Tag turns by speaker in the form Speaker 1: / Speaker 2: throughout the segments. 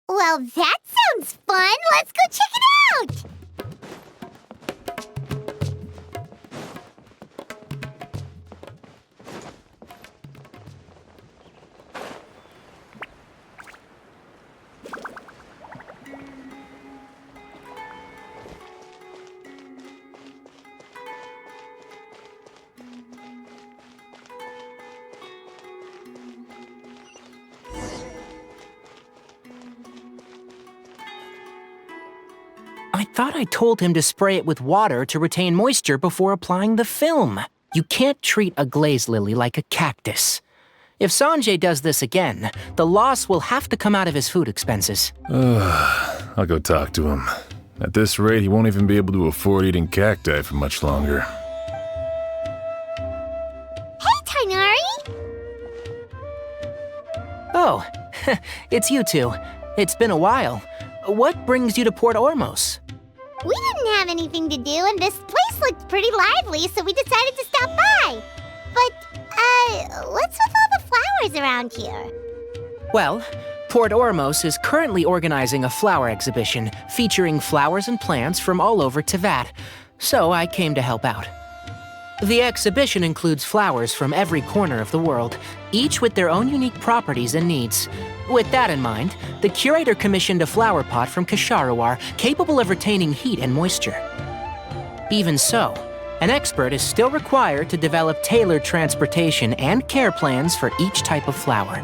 Speaker 1: Well, that sounds fun! Let's go check it out!
Speaker 2: I thought I told him to spray it with water to retain moisture before applying the film. You can't treat a glaze lily like a cactus. If Sanjay does this again, the loss will have to come out of his food expenses.
Speaker 3: I'll go talk to him. At this rate, he won't even be able to afford eating cacti for much longer.
Speaker 1: Hey, Tighnari!
Speaker 2: Oh, it's you two. It's been a while. What brings you to Port Ormos?
Speaker 1: We didn't have anything to do, and this place looked pretty lively, so we decided to stop by. But, what's with all the flowers around here?
Speaker 2: Well, Port Ormos is currently organizing a flower exhibition featuring flowers and plants from all over Teyvat, so I came to help out. The exhibition includes flowers from every corner of the world, each with their own unique properties and needs. With that in mind, the curator commissioned a flower pot from Kasharawar capable of retaining heat and moisture. Even so, an expert is still required to develop tailored transportation and care plans for each type of flower.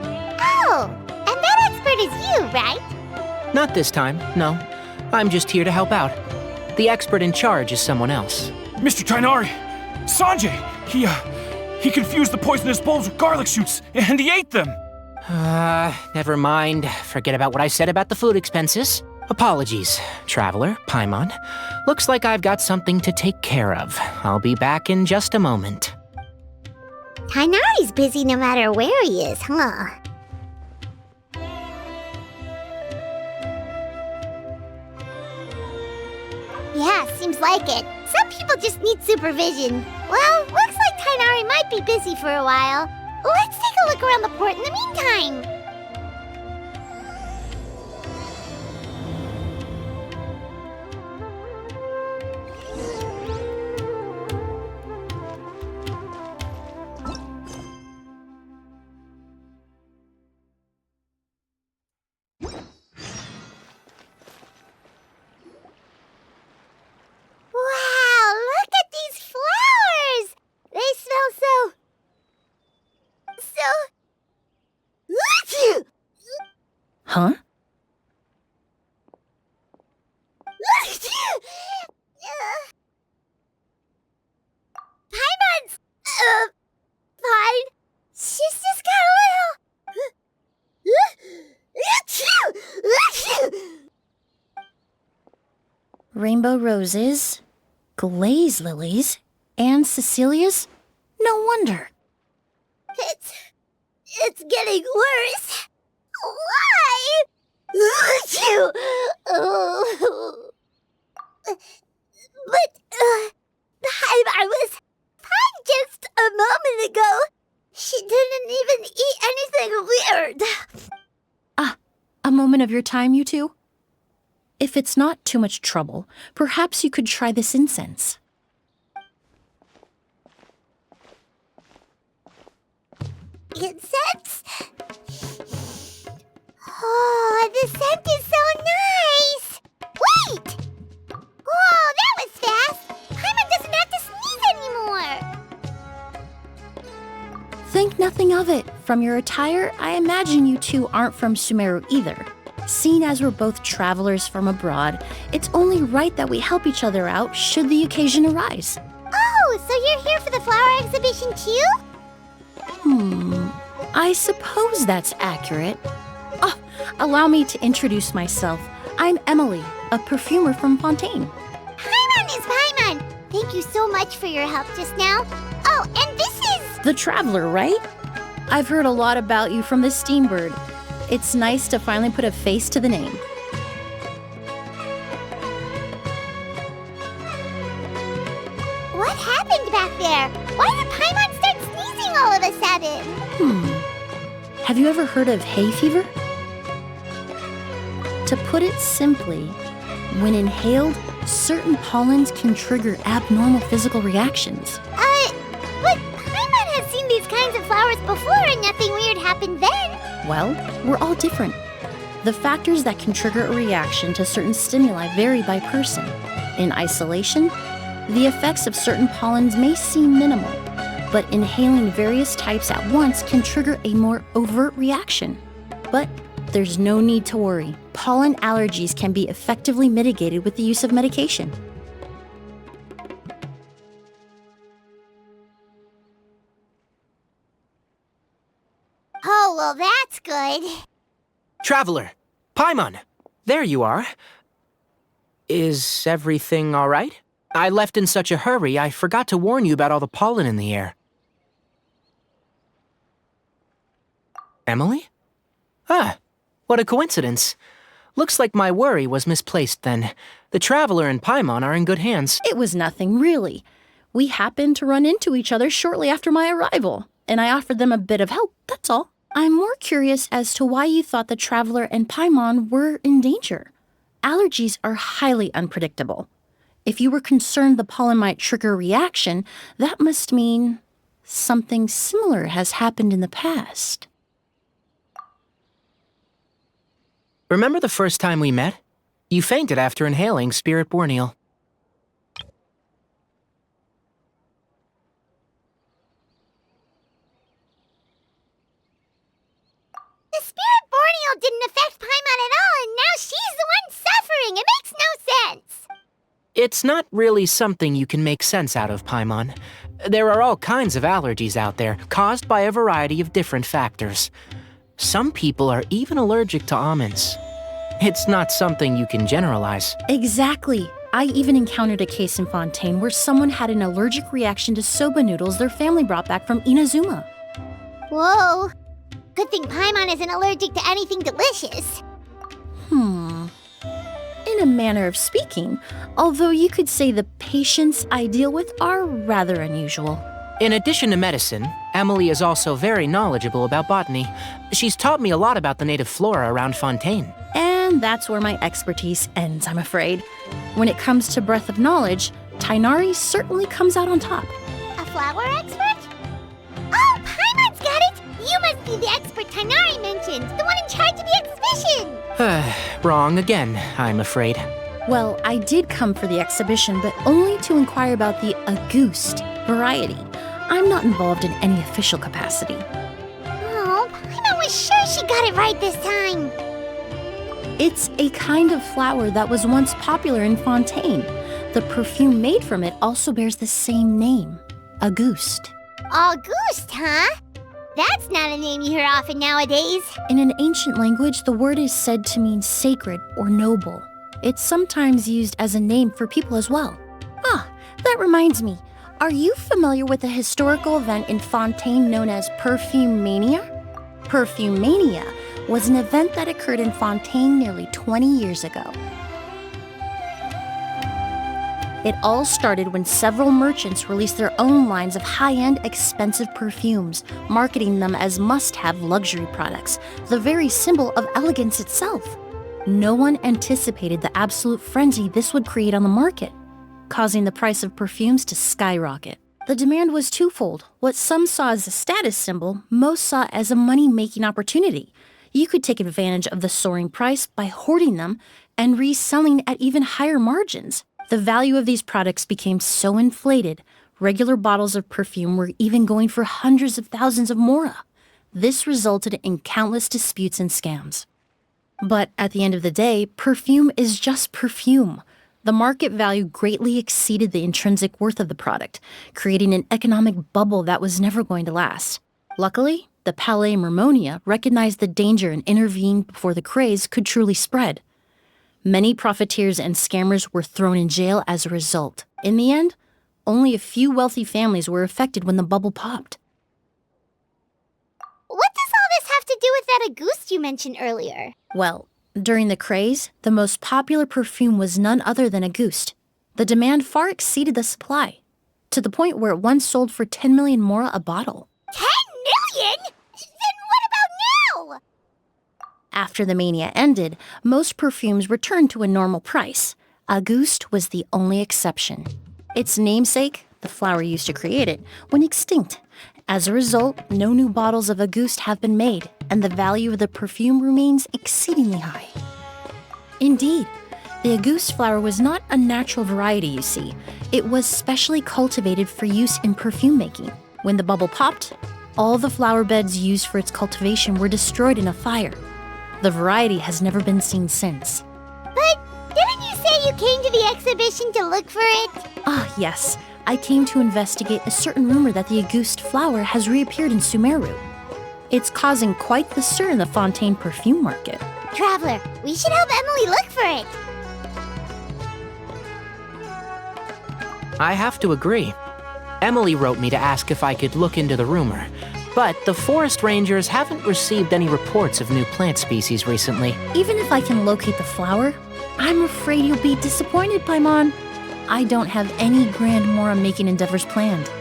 Speaker 1: Oh, and that expert is you, right?
Speaker 2: Not this time, no. I'm just here to help out. The expert in charge is someone else.
Speaker 4: Mr. Tighnari! Sanjay! He confused the poisonous bulbs with garlic shoots, and he ate them!
Speaker 2: Never mind. Forget about what I said about the food expenses. Apologies, Traveler, Paimon. Looks like I've got something to take care of. I'll be back in just a moment.
Speaker 1: Tighnari's busy no matter where he is, huh? Yeah, seems like it. Some people just need supervision. Well, looks like Tighnari might be busy for a while. Let's take a look around the port in the meantime. Wow, look at these flowers! They smell
Speaker 5: Huh?
Speaker 1: Paimon's, fine. She's just got a little...
Speaker 5: Rainbow roses, glaze lilies, and Cecilia's? No wonder.
Speaker 1: It's getting worse. Why? But, I was fine just a moment ago. She didn't even eat anything weird.
Speaker 5: A moment of your time, you two? If it's not too much trouble, perhaps you could try this incense.
Speaker 1: Incense? Oh, the scent is so nice! Wait! Whoa, that was fast! Paimon doesn't have to sneeze anymore!
Speaker 5: Think nothing of it. From your attire, I imagine you two aren't from Sumeru either. Seeing as we're both travelers from abroad, it's only right that we help each other out should the occasion arise.
Speaker 1: Oh, so you're here for the flower exhibition too?
Speaker 5: I suppose that's accurate. Oh, allow me to introduce myself. I'm Emilie, a perfumer from Fontaine.
Speaker 1: Paimon is Paimon! Thank you so much for your help just now. Oh, and this is...
Speaker 5: The Traveler, right? I've heard a lot about you from the Steambird. It's nice to finally put a face to the name.
Speaker 1: there? Why did Paimon start sneezing all of a sudden?
Speaker 5: Have you ever heard of hay fever? To put it simply, when inhaled, certain pollens can trigger abnormal physical reactions.
Speaker 1: But Paimon has seen these kinds of flowers before and nothing weird happened then.
Speaker 5: Well, we're all different. The factors that can trigger a reaction to certain stimuli vary by person. In isolation, the effects of certain pollens may seem minimal, but inhaling various types at once can trigger a more overt reaction. But there's no need to worry. Pollen allergies can be effectively mitigated with the use of medication.
Speaker 1: Oh, well, that's good.
Speaker 2: Traveler, Paimon, there you are. Is everything all right? I left in such a hurry, I forgot to warn you about all the pollen in the air. Emilie? Ah, what a coincidence. Looks like my worry was misplaced then. The Traveler and Paimon are in good hands.
Speaker 5: It was nothing, really. We happened to run into each other shortly after my arrival, and I offered them a bit of help, that's all. I'm more curious as to why you thought the Traveler and Paimon were in danger. Allergies are highly unpredictable. If you were concerned the pollen might trigger a reaction, that must mean something similar has happened in the past.
Speaker 2: Remember the first time we met? You fainted after inhaling Spirit Borneal.
Speaker 1: The Spirit Borneal didn't affect Paimon at all, and now she's the one suffering. It makes no sense.
Speaker 2: It's not really something you can make sense out of, Paimon. There are all kinds of allergies out there, caused by a variety of different factors. Some people are even allergic to almonds. It's not something you can generalize.
Speaker 5: Exactly. I even encountered a case in Fontaine where someone had an allergic reaction to soba noodles their family brought back from Inazuma.
Speaker 1: Whoa. Good thing Paimon isn't allergic to anything delicious.
Speaker 5: In a manner of speaking, although you could say the patients I deal with are rather unusual.
Speaker 2: In addition to medicine, Emilie is also very knowledgeable about botany. She's taught me a lot about the native flora around Fontaine.
Speaker 5: And that's where my expertise ends, I'm afraid. When it comes to breadth of knowledge, Tighnari certainly comes out on top.
Speaker 1: A flower expert? Oh, Paimon's got it! You must be the expert Tighnari mentioned, the one in charge of the exhibition!
Speaker 2: Wrong again, I'm afraid.
Speaker 5: Well, I did come for the exhibition, but only to inquire about the Auguste variety. I'm not involved in any official capacity.
Speaker 1: Oh, Paimon was sure she got it right this time.
Speaker 5: It's a kind of flower that was once popular in Fontaine. The perfume made from it also bears the same name, Auguste.
Speaker 1: Auguste, huh? That's not a name you hear often nowadays.
Speaker 5: In an ancient language, the word is said to mean sacred or noble. It's sometimes used as a name for people as well. Ah, that reminds me. Are you familiar with a historical event in Fontaine known as Perfume Mania? Perfume Mania was an event that occurred in Fontaine nearly 20 years ago. It all started when several merchants released their own lines of high-end, expensive perfumes, marketing them as must-have luxury products, the very symbol of elegance itself. No one anticipated the absolute frenzy this would create on the market, causing the price of perfumes to skyrocket. The demand was twofold. What some saw as a status symbol, most saw as a money-making opportunity. You could take advantage of the soaring price by hoarding them and reselling at even higher margins. The value of these products became so inflated, regular bottles of perfume were even going for hundreds of thousands of mora. This resulted in countless disputes and scams. But at the end of the day, perfume is just perfume. The market value greatly exceeded the intrinsic worth of the product, creating an economic bubble that was never going to last. Luckily, the Palais Mermonia recognized the danger and intervened before the craze could truly spread. Many profiteers and scammers were thrown in jail as a result. In the end, only a few wealthy families were affected when the bubble popped.
Speaker 1: What does all this have to do with that Auguste you mentioned earlier?
Speaker 5: Well, during the craze, the most popular perfume was none other than Auguste. The demand far exceeded the supply. to the point where it once sold for 10 million mora a bottle.
Speaker 1: 10 million? Then what about now?
Speaker 5: After the mania ended, most perfumes returned to a normal price. Auguste was the only exception. Its namesake, the flower used to create it, went extinct. As a result, no new bottles of Auguste have been made, and the value of the perfume remains exceedingly high. Indeed, the Auguste flower was not a natural variety, you see. It was specially cultivated for use in perfume making. When the bubble popped, all the flower beds used for its cultivation were destroyed in a fire. The variety has never been seen since.
Speaker 1: But didn't you say you came to the exhibition to look for it?
Speaker 5: Ah, yes. I came to investigate a certain rumor that the Auguste flower has reappeared in Sumeru. It's causing quite the stir in the Fontaine perfume market.
Speaker 1: Traveler, we should help Emilie look for it.
Speaker 2: I have to agree. Emilie wrote me to ask if I could look into the rumor, but the forest rangers haven't received any reports of new plant species recently.
Speaker 5: Even if I can locate the flower, I'm afraid you'll be disappointed, Paimon. I don't have any grand mora-making endeavors planned.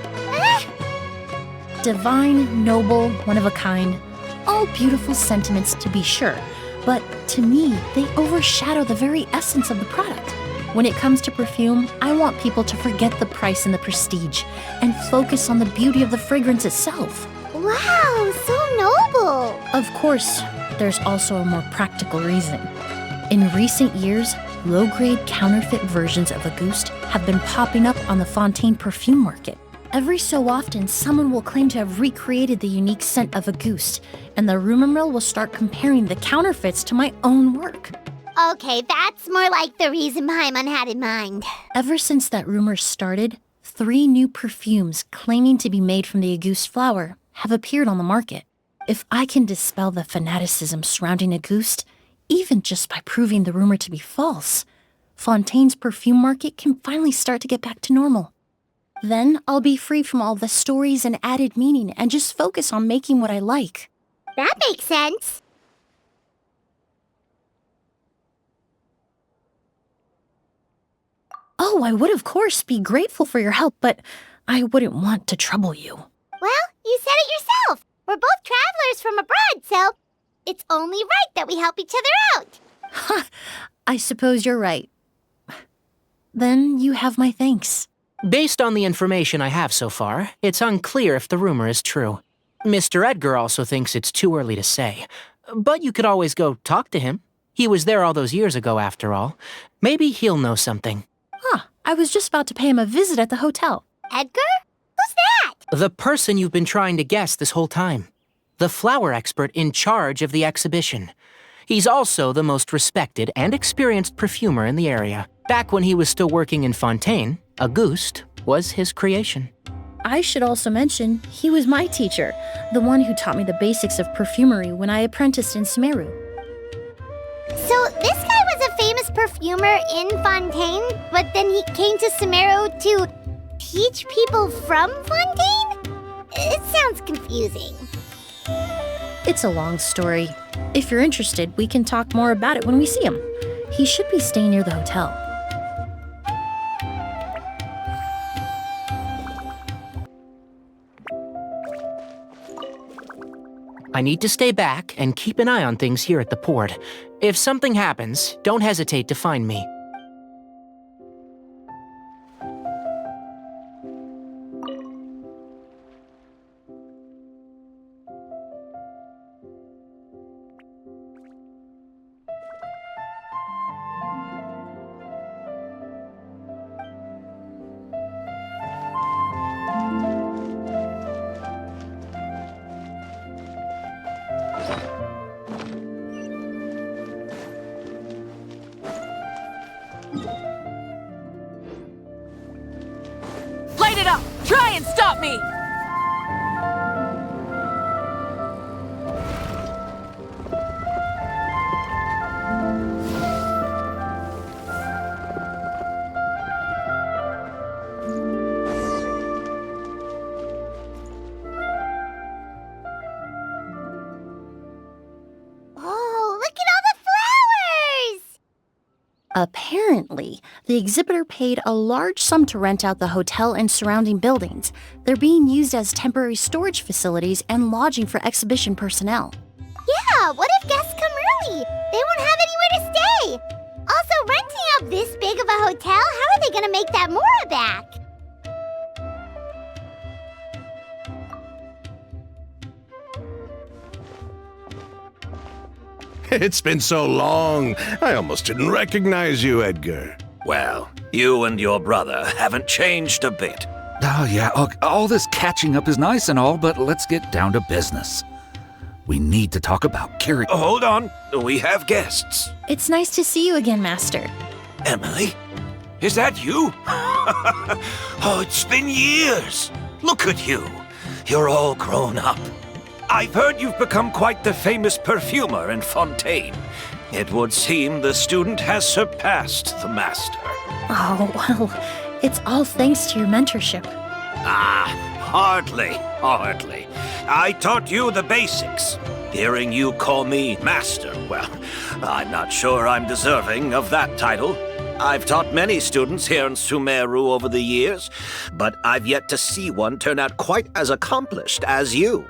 Speaker 5: Divine, noble, one of a kind. All beautiful sentiments to be sure, but to me, they overshadow the very essence of the product. When it comes to perfume, I want people to forget the price and the prestige and focus on the beauty of the fragrance itself.
Speaker 1: Wow, so noble.
Speaker 5: Of course, there's also a more practical reason. In recent years, low-grade counterfeit versions of Auguste have been popping up on the Fontaine perfume market. Every so often, someone will claim to have recreated the unique scent of Auguste, and the rumor mill will start comparing the counterfeits to my own work.
Speaker 1: Okay, that's more like the reason Paimon had in mind.
Speaker 5: Ever since that rumor started, 3 new perfumes claiming to be made from the Auguste flower have appeared on the market. If I can dispel the fanaticism surrounding Auguste, even just by proving the rumor to be false, Fontaine's perfume market can finally start to get back to normal. Then I'll be free from all the stories and added meaning and just focus on making what I like.
Speaker 1: That makes sense.
Speaker 5: Oh, I would of course be grateful for your help, but I wouldn't want to trouble you.
Speaker 1: Well, you said it yourself. We're both travelers from abroad, so it's only right that we help each other out.
Speaker 5: Ha! I suppose you're right. Then you have my thanks.
Speaker 2: Based on the information I have so far, it's unclear if the rumor is true. Mr. Edgar also thinks it's too early to say. But you could always go talk to him. He was there all those years ago, after all. Maybe he'll know something.
Speaker 5: Huh, I was just about to pay him a visit at the hotel.
Speaker 1: Edgar? Who's that?
Speaker 2: The person you've been trying to guess this whole time. The flower expert in charge of the exhibition. He's also the most respected and experienced perfumer in the area. Back when he was still working in Fontaine, Auguste was his creation.
Speaker 5: I should also mention, he was my teacher, the one who taught me the basics of perfumery when I apprenticed in Sumeru.
Speaker 1: So this guy was a famous perfumer in Fontaine, but then he came to Sumeru to teach people from Fontaine? It sounds confusing.
Speaker 5: It's a long story. If you're interested, we can talk more about it when we see him. He should be staying near the hotel.
Speaker 2: I need to stay back and keep an eye on things here at the port. If something happens, don't hesitate to find me.
Speaker 6: Light it up! Try and stop me!
Speaker 1: Oh, look at all the flowers!
Speaker 5: Apparently, the exhibitor paid a large sum to rent out the hotel and surrounding buildings. They're being used as temporary storage facilities and lodging for exhibition personnel.
Speaker 1: Yeah, what if guests come early? They won't have anywhere to stay. Also, renting out this big of a hotel, how are they gonna make that mora back?
Speaker 7: It's been so long, I almost didn't recognize you, Edgar.
Speaker 8: Well, you and your brother haven't changed a bit.
Speaker 9: Oh, yeah, all this catching up is nice and all, but let's get down to business. We need to talk about Kiri.
Speaker 8: Hold on, we have guests.
Speaker 5: It's nice to see you again, Master.
Speaker 8: Emilie? Is that you? Oh, it's been years. Look at you. You're all grown up. I've heard you've become quite the famous perfumer in Fontaine. It would seem the student has surpassed the master.
Speaker 5: Oh, well, it's all thanks to your mentorship.
Speaker 8: Hardly. I taught you the basics. Hearing you call me master, well, I'm not sure I'm deserving of that title. I've taught many students here in Sumeru over the years, but I've yet to see one turn out quite as accomplished as you.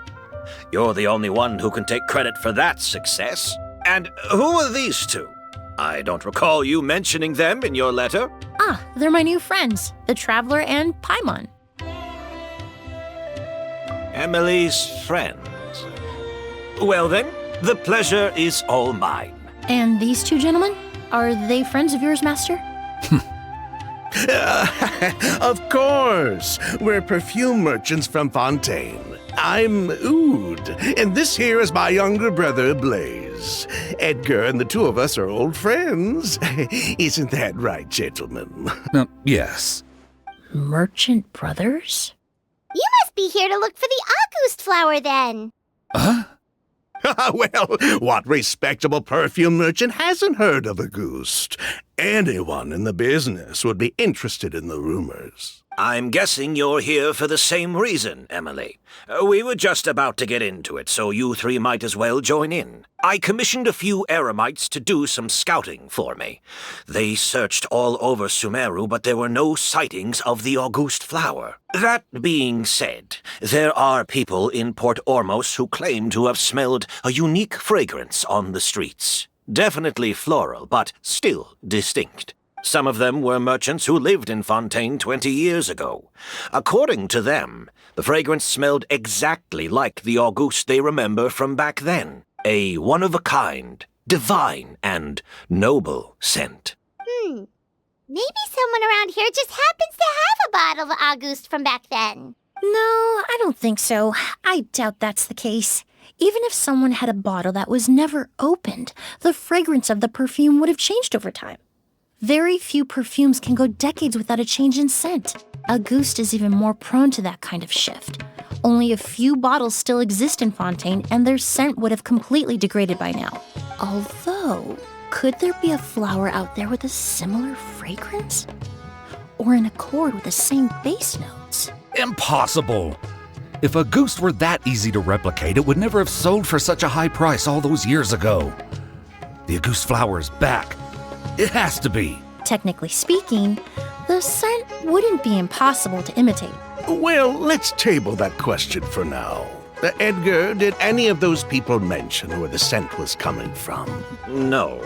Speaker 8: You're the only one who can take credit for that success. And who are these two? I don't recall you mentioning them in your letter.
Speaker 5: Ah, they're my new friends, the Traveler and Paimon.
Speaker 8: Emilie's friends. Well then, the pleasure is all mine.
Speaker 5: And these two gentlemen? Are they friends of yours, Master?
Speaker 7: Of course! We're perfume merchants from Fontaine. I'm Oud, and this here is my younger brother, Blaze. Edgar and the two of us are old friends. Isn't that right, gentlemen?
Speaker 9: Yes.
Speaker 5: Merchant brothers?
Speaker 1: You must be here to look for the Auguste flower then.
Speaker 9: Huh?
Speaker 7: Well, what respectable perfume merchant hasn't heard of Auguste? Anyone in the business would be interested in the rumors.
Speaker 8: I'm guessing you're here for the same reason, Emilie. We were just about to get into it, so you three might as well join in. I commissioned a few eremites to do some scouting for me. They searched all over Sumeru, but there were no sightings of the Auguste flower. That being said, there are people in Port Ormos who claim to have smelled a unique fragrance on the streets. Definitely floral, but still distinct. Some of them were merchants who lived in Fontaine 20 years ago. According to them, the fragrance smelled exactly like the Auguste they remember from back then. A one-of-a-kind, divine, and noble scent.
Speaker 1: Maybe someone around here just happens to have a bottle of Auguste from back then.
Speaker 5: No, I don't think so. I doubt that's the case. Even if someone had a bottle that was never opened, the fragrance of the perfume would have changed over time. Very few perfumes can go decades without a change in scent. Auguste is even more prone to that kind of shift. Only a few bottles still exist in Fontaine, and their scent would have completely degraded by now. Although, could there be a flower out there with a similar fragrance? Or in accord with the same base notes?
Speaker 9: Impossible! If Auguste were that easy to replicate, it would never have sold for such a high price all those years ago. The Auguste flower is back. It has to be.
Speaker 5: Technically speaking, the scent wouldn't be impossible to imitate.
Speaker 7: Well, let's table that question for now. Edgar, did any of those people mention where the scent was coming from?
Speaker 8: No.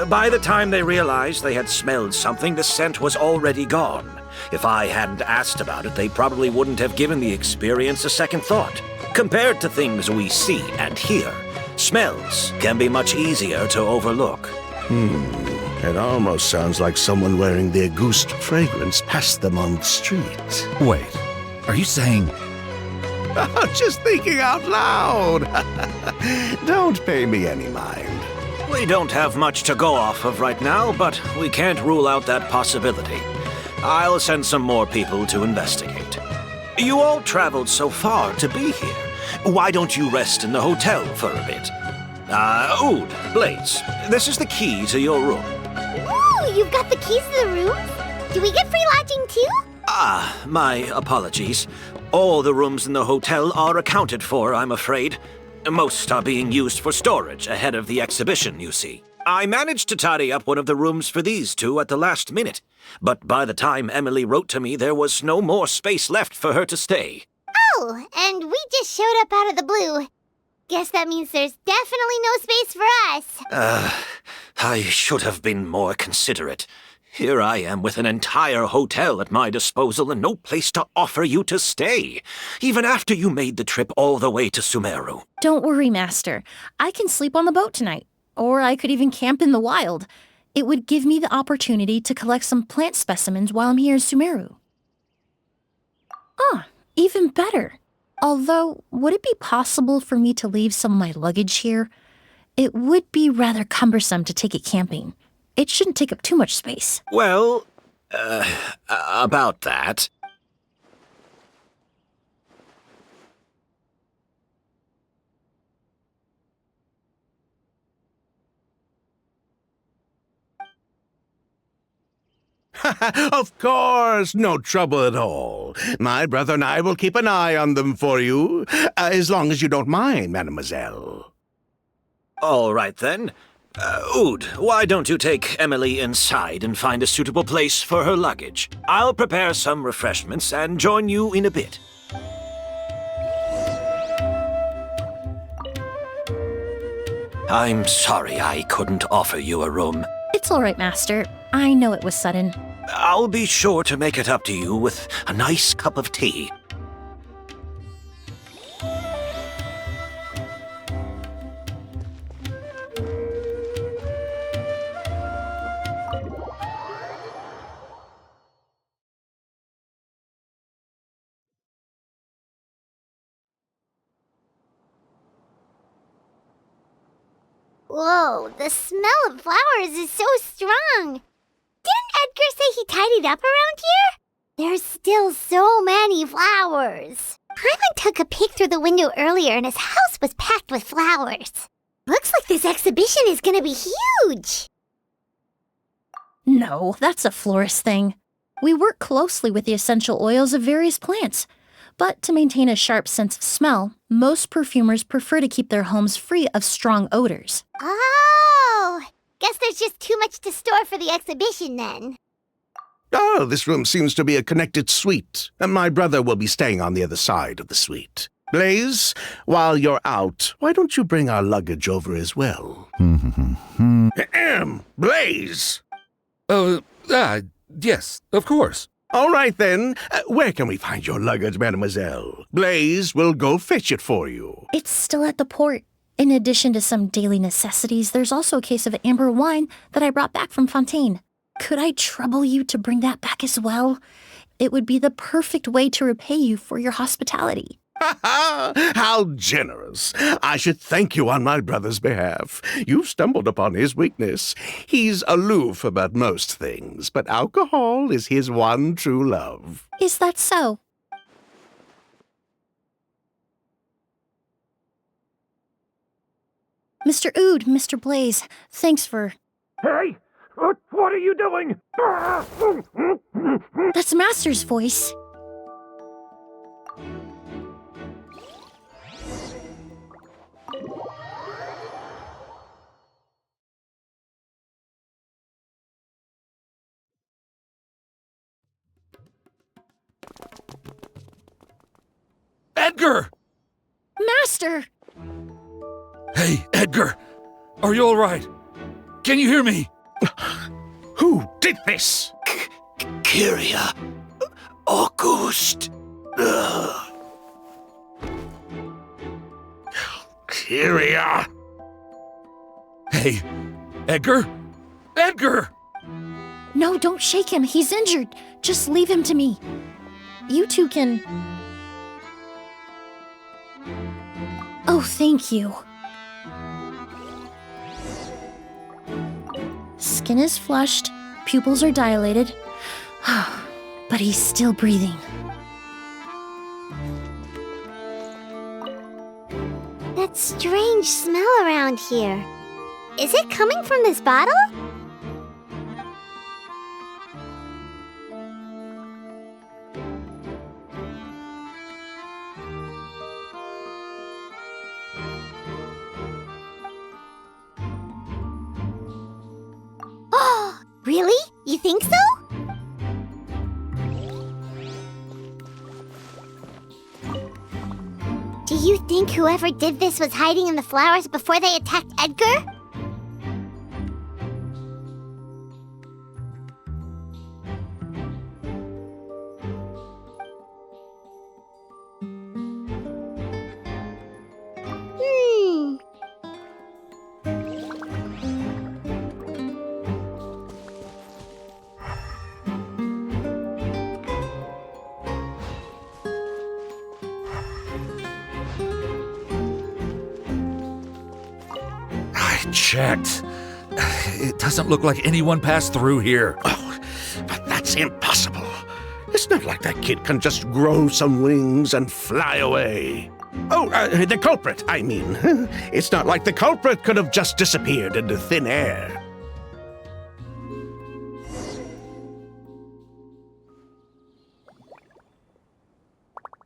Speaker 8: By the time they realized they had smelled something, the scent was already gone. If I hadn't asked about it, they probably wouldn't have given the experience a second thought. Compared to things we see and hear, smells can be much easier to overlook.
Speaker 7: It almost sounds like someone wearing the Auguste fragrance passed them on the street.
Speaker 9: Wait, are you saying...
Speaker 7: Just thinking out loud. Don't pay me any mind.
Speaker 8: We don't have much to go off of right now, but we can't rule out that possibility. I'll send some more people to investigate. You all traveled so far to be here. Why don't you rest in the hotel for a bit? Oud, Blaze, this is the key to your room.
Speaker 1: Ooh, you've got the keys to the rooms? Do we get free lodging too?
Speaker 8: My apologies. All the rooms in the hotel are accounted for, I'm afraid. Most are being used for storage ahead of the exhibition, you see. I managed to tidy up one of the rooms for these two at the last minute, but by the time Emilie wrote to me, there was no more space left for her to stay.
Speaker 1: Oh, and we just showed up out of the blue. Guess that means there's definitely no space for us.
Speaker 8: I should have been more considerate. Here I am with an entire hotel at my disposal and no place to offer you to stay, even after you made the trip all the way to Sumeru.
Speaker 5: Don't worry, Master. I can sleep on the boat tonight. Or I could even camp in the wild. It would give me the opportunity to collect some plant specimens while I'm here in Sumeru. Ah, even better. Although, would it be possible for me to leave some of my luggage here? It would be rather cumbersome to take it camping. It shouldn't take up too much space.
Speaker 8: Well, about that.
Speaker 7: Of course, no trouble at all. My brother and I will keep an eye on them for you, as long as you don't mind, mademoiselle.
Speaker 8: All right, then. Oud, why don't you take Emilie inside and find a suitable place for her luggage? I'll prepare some refreshments and join you in a bit. I'm sorry I couldn't offer you a room.
Speaker 5: It's all right, Master. I know it was sudden.
Speaker 8: I'll be sure to make it up to you with a nice cup of tea.
Speaker 1: Whoa, the smell of flowers is so strong. Didn't Edgar say he tidied up around here? There's still so many flowers. Hyman took a peek through the window earlier and his house was packed with flowers. Looks like this exhibition is gonna be huge.
Speaker 5: No, that's a florist thing. We work closely with the essential oils of various plants. But to maintain a sharp sense of smell, most perfumers prefer to keep their homes free of strong odors.
Speaker 1: Oh, guess there's just too much to store for the exhibition then.
Speaker 7: Oh, this room seems to be a connected suite, and my brother will be staying on the other side of the suite. Blaze, while you're out, why don't you bring our luggage over as well? Blaze!
Speaker 9: Yes, of course.
Speaker 7: All right, then. Where can we find your luggage, mademoiselle? Blaze will go fetch it for you.
Speaker 5: It's still at the port. In addition to some daily necessities, there's also a case of Ambra wine that I brought back from Fontaine. Could I trouble you to bring that back as well? It would be the perfect way to repay you for your hospitality.
Speaker 7: Ha ha! How generous! I should thank you on my brother's behalf. You've stumbled upon his weakness. He's aloof about most things, but alcohol is his one true love.
Speaker 5: Is that so? Mr. Oud, Mr. Blaze, thanks for...
Speaker 4: Hey! What are you doing?
Speaker 5: That's Master's voice.
Speaker 9: Edgar!
Speaker 5: Master!
Speaker 9: Hey, Edgar! Are you all right? Can you hear me?
Speaker 7: Who did this?
Speaker 8: Kyria. Auguste.
Speaker 7: Kyria!
Speaker 9: Hey, Edgar? Edgar!
Speaker 5: No, don't shake him. He's injured. Just leave him to me. You two can... Oh, thank you. Skin is flushed, pupils are dilated, but he's still breathing.
Speaker 1: That strange smell around here. Is it coming from this bottle? Really? You think so? Do you think whoever did this was hiding in the flowers before they attacked Edgar?
Speaker 9: I checked. It doesn't look like anyone passed through here.
Speaker 7: Oh, but that's impossible. It's not like that kid can just grow some wings and fly away. Oh, the culprit, I mean. It's not like the culprit could have just disappeared into thin air.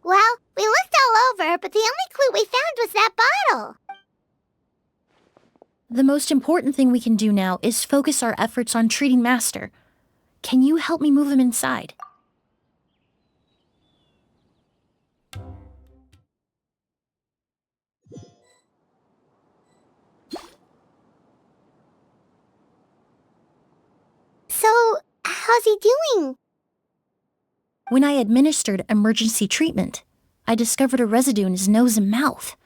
Speaker 1: Well, we looked all over, but the only clue we found was that bottle.
Speaker 5: The most important thing we can do now is focus our efforts on treating Master. Can you help me move him inside?
Speaker 1: So, how's he doing?
Speaker 5: When I administered emergency treatment, I discovered a residue in his nose and mouth.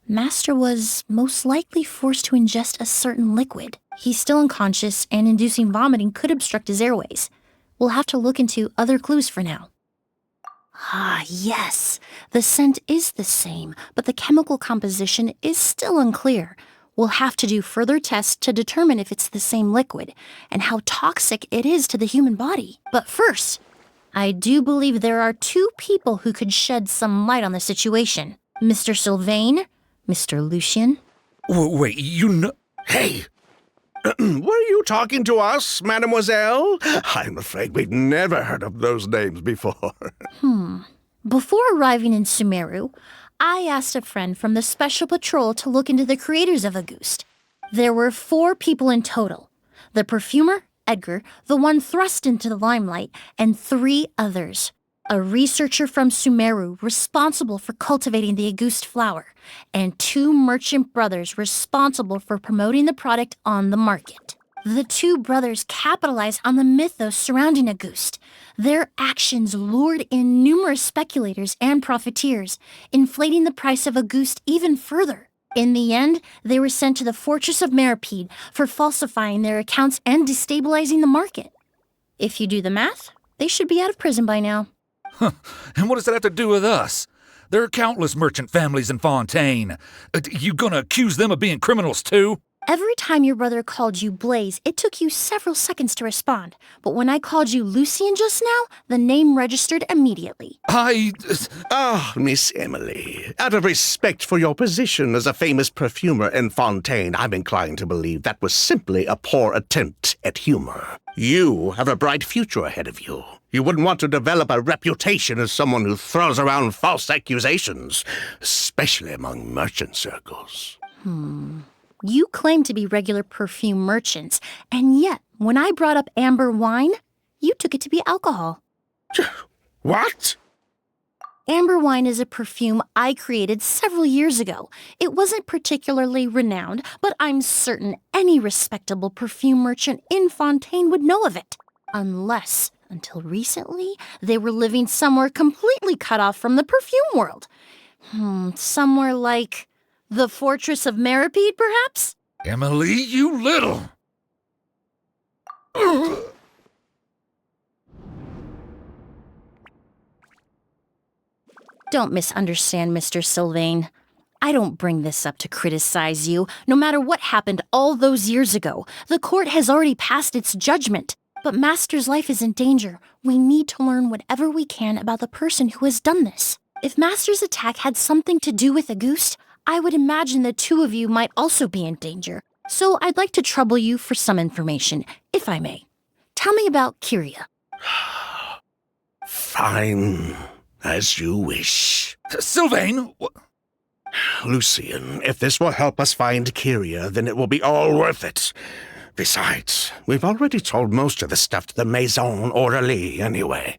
Speaker 5: Master was most likely forced to ingest a certain liquid. He's still unconscious, and inducing vomiting could obstruct his airways. We'll have to look into other clues for now. Ah, yes. The scent is the same, but the chemical composition is still unclear. We'll have to do further tests to determine if it's the same liquid and how toxic it is to the human body. But first, I do believe there are two people who could shed some light on the situation. Mr. Sylvain, Mr. Lucien.
Speaker 9: Wait, you know...
Speaker 7: Hey! Were you talking to us, mademoiselle? I'm afraid we'd never heard of those names before.
Speaker 5: Before arriving in Sumeru, I asked a friend from the Special Patrol to look into the creators of Auguste. There were 4 people in total. The perfumer, Edgar, the one thrust into the limelight, and 3 others. A researcher from Sumeru responsible for cultivating the Auguste flower, and 2 merchant brothers responsible for promoting the product on the market. The 2 brothers capitalized on the mythos surrounding Auguste. Their actions lured in numerous speculators and profiteers, inflating the price of Auguste even further. In the end, they were sent to the fortress of Meripede for falsifying their accounts and destabilizing the market. If you do the math, they should be out of prison by now.
Speaker 9: And what does that have to do with us? There are countless merchant families in Fontaine. You gonna accuse them of being criminals too?
Speaker 5: Every time your brother called you Blaze, it took you several seconds to respond. But when I called you Lucien just now, the name registered immediately.
Speaker 7: Miss Emilie, out of respect for your position as a famous perfumer in Fontaine, I'm inclined to believe that was simply a poor attempt at humor. You have a bright future ahead of you. You wouldn't want to develop a reputation as someone who throws around false accusations, especially among merchant circles.
Speaker 5: You claim to be regular perfume merchants, and yet, when I brought up amber wine, you took it to be alcohol.
Speaker 7: What?
Speaker 5: Amber wine is a perfume I created several years ago. It wasn't particularly renowned, but I'm certain any respectable perfume merchant in Fontaine would know of it. Unless, until recently, they were living somewhere completely cut off from the perfume world. Somewhere like the fortress of Meripede, perhaps?
Speaker 9: Emilie, you little...
Speaker 5: Don't misunderstand, Mr. Sylvain. I don't bring this up to criticize you. No matter what happened all those years ago, the court has already passed its judgment. But Master's life is in danger. We need to learn whatever we can about the person who has done this. If Master's attack had something to do with Auguste, I would imagine the 2 of you might also be in danger. So I'd like to trouble you for some information, if I may. Tell me about Kyria.
Speaker 7: Fine, as you wish.
Speaker 9: Sylvain!
Speaker 7: Lucien, if this will help us find Kyria, then it will be all worth it. Besides, we've already told most of the stuff to the Maison Orderly anyway.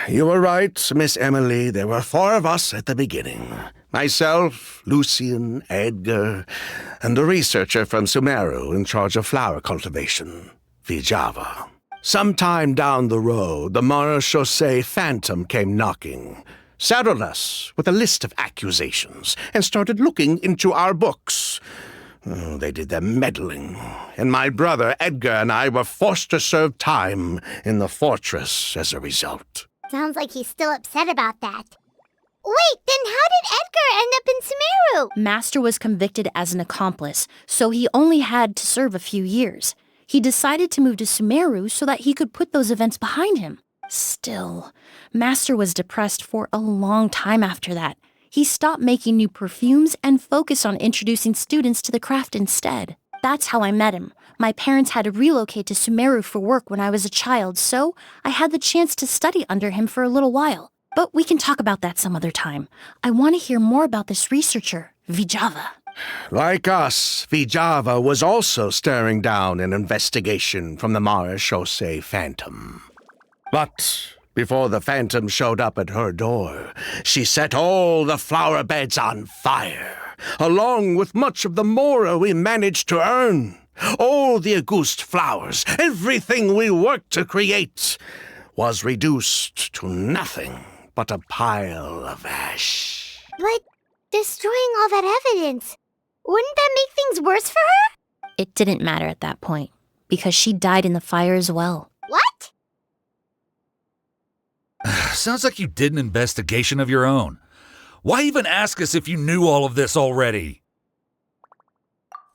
Speaker 7: You were right, Miss Emilie. There were 4 of us at the beginning. Myself, Lucien, Edgar, and the researcher from Sumeru in charge of flower cultivation, Vijava. Sometime down the road, the Marechaussee Phantom came knocking, saddled us with a list of accusations, and started looking into our books. Oh, they did their meddling, and my brother Edgar and I were forced to serve time in the fortress as a result.
Speaker 1: Sounds like he's still upset about that. Wait, then how did Edgar end up in Sumeru?
Speaker 5: Master was convicted as an accomplice, so he only had to serve a few years. He decided to move to Sumeru so that he could put those events behind him. Still, Master was depressed for a long time after that. He stopped making new perfumes and focused on introducing students to the craft instead. That's how I met him. My parents had to relocate to Sumeru for work when I was a child, so I had the chance to study under him for a little while. But we can talk about that some other time. I want to hear more about this researcher, Vijava.
Speaker 7: Like us, Vijava was also staring down an investigation from the Marechaussee Phantom. But before the Phantom showed up at her door, she set all the flower beds on fire, along with much of the mora we managed to earn. All the Auguste flowers, everything we worked to create, was reduced to nothing but a pile of ash.
Speaker 1: But destroying all that evidence, wouldn't that make things worse for her?
Speaker 5: It didn't matter at that point, because she died in the fire as well.
Speaker 1: What?
Speaker 9: Sounds like you did an investigation of your own. Why even ask us if you knew all of this already?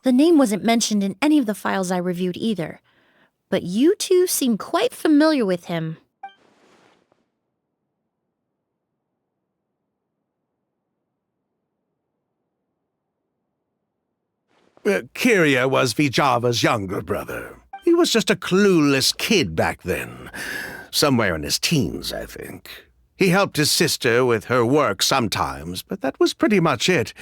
Speaker 5: The name wasn't mentioned in any of the files I reviewed either, but you two seem quite familiar with him.
Speaker 7: Kyria was Vijava's younger brother. He was just a clueless kid back then. Somewhere in his teens, I think. He helped his sister with her work sometimes, but that was pretty much it.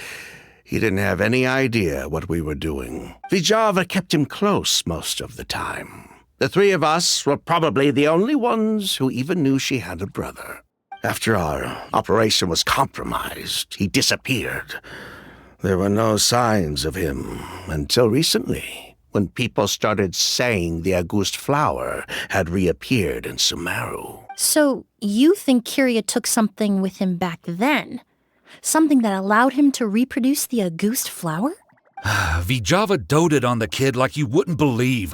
Speaker 7: He didn't have any idea what we were doing. Vijava kept him close most of the time. The 3 of us were probably the only ones who even knew she had a brother. After our operation was compromised, he disappeared. There were no signs of him until recently, when people started saying the Auguste flower had reappeared in Sumeru.
Speaker 5: So, you think Kyria took something with him back then? Something that allowed him to reproduce the Auguste flower?
Speaker 9: Vijava doted on the kid like you wouldn't believe.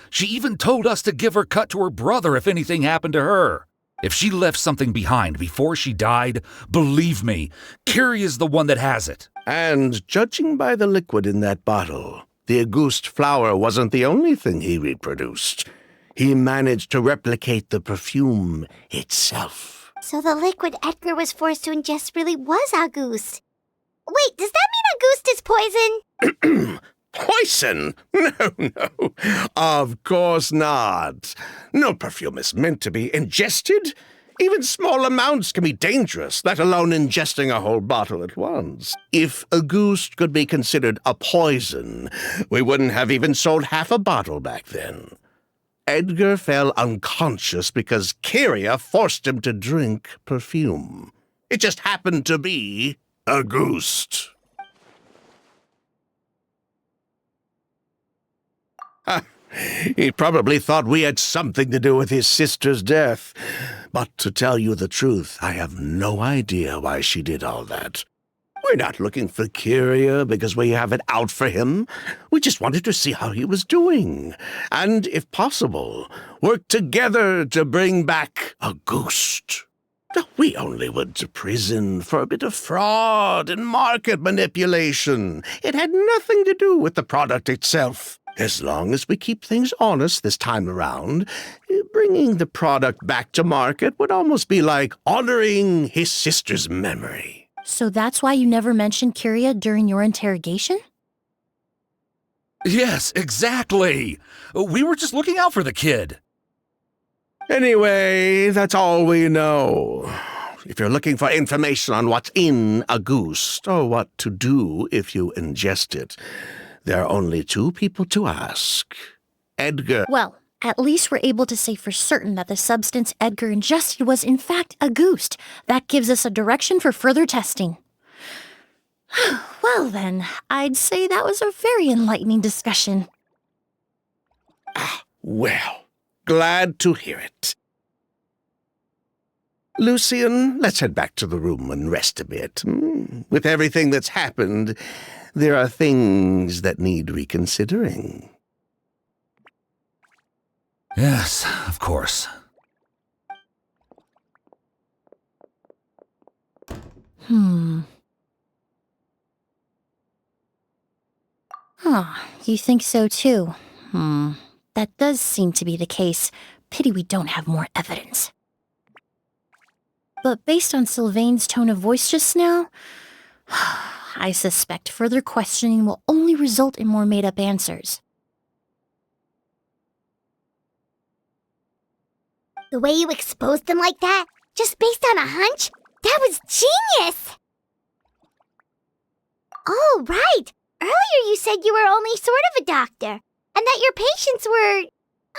Speaker 9: She even told us to give her cut to her brother if anything happened to her. If she left something behind before she died, believe me, Kyria's the one that has it.
Speaker 7: And judging by the liquid in that bottle, the Auguste flower wasn't the only thing he reproduced. He managed to replicate the perfume itself.
Speaker 1: So the liquid Edgar was forced to ingest really was Auguste. Wait, does that mean Auguste is poison?
Speaker 7: Poison? No. Of course not. No perfume is meant to be ingested. Even small amounts can be dangerous, let alone ingesting a whole bottle at once. If Auguste could be considered a poison, we wouldn't have even sold half a bottle back then. Edgar fell unconscious because Kyria forced him to drink perfume. It just happened to be Auguste. He probably thought we had something to do with his sister's death. But to tell you the truth, I have no idea why she did all that. We're not looking for Kyria because we have it out for him. We just wanted to see how he was doing. And, if possible, work together to bring back Auguste. We only went to prison for a bit of fraud and market manipulation. It had nothing to do with the product itself. As long as we keep things honest this time around, bringing the product back to market would almost be like honoring his sister's memory.
Speaker 5: So that's why you never mentioned Kyria during your interrogation?
Speaker 9: Yes, exactly. We were just looking out for the kid.
Speaker 7: Anyway, that's all we know. If you're looking for information on what's in Auguste, or what to do if you ingest it, There are only two people to ask. Edgar.
Speaker 5: Well, at least we're able to say for certain that the substance Edgar ingested was in fact Auguste. That gives us a direction for further testing. Well then, I'd say that was a very enlightening discussion.
Speaker 7: Well, glad to hear it. Lucian, let's head back to the room and rest a bit. With everything that's happened, there are things that need reconsidering.
Speaker 9: Yes, of course.
Speaker 5: You think so too? That does seem to be the case. Pity we don't have more evidence. But based on Sylvain's tone of voice just now, I suspect further questioning will only result in more made-up answers.
Speaker 1: The way you exposed them like that, just based on a hunch, that was genius! Oh, right! Earlier you said you were only sort of a doctor, and that your patients were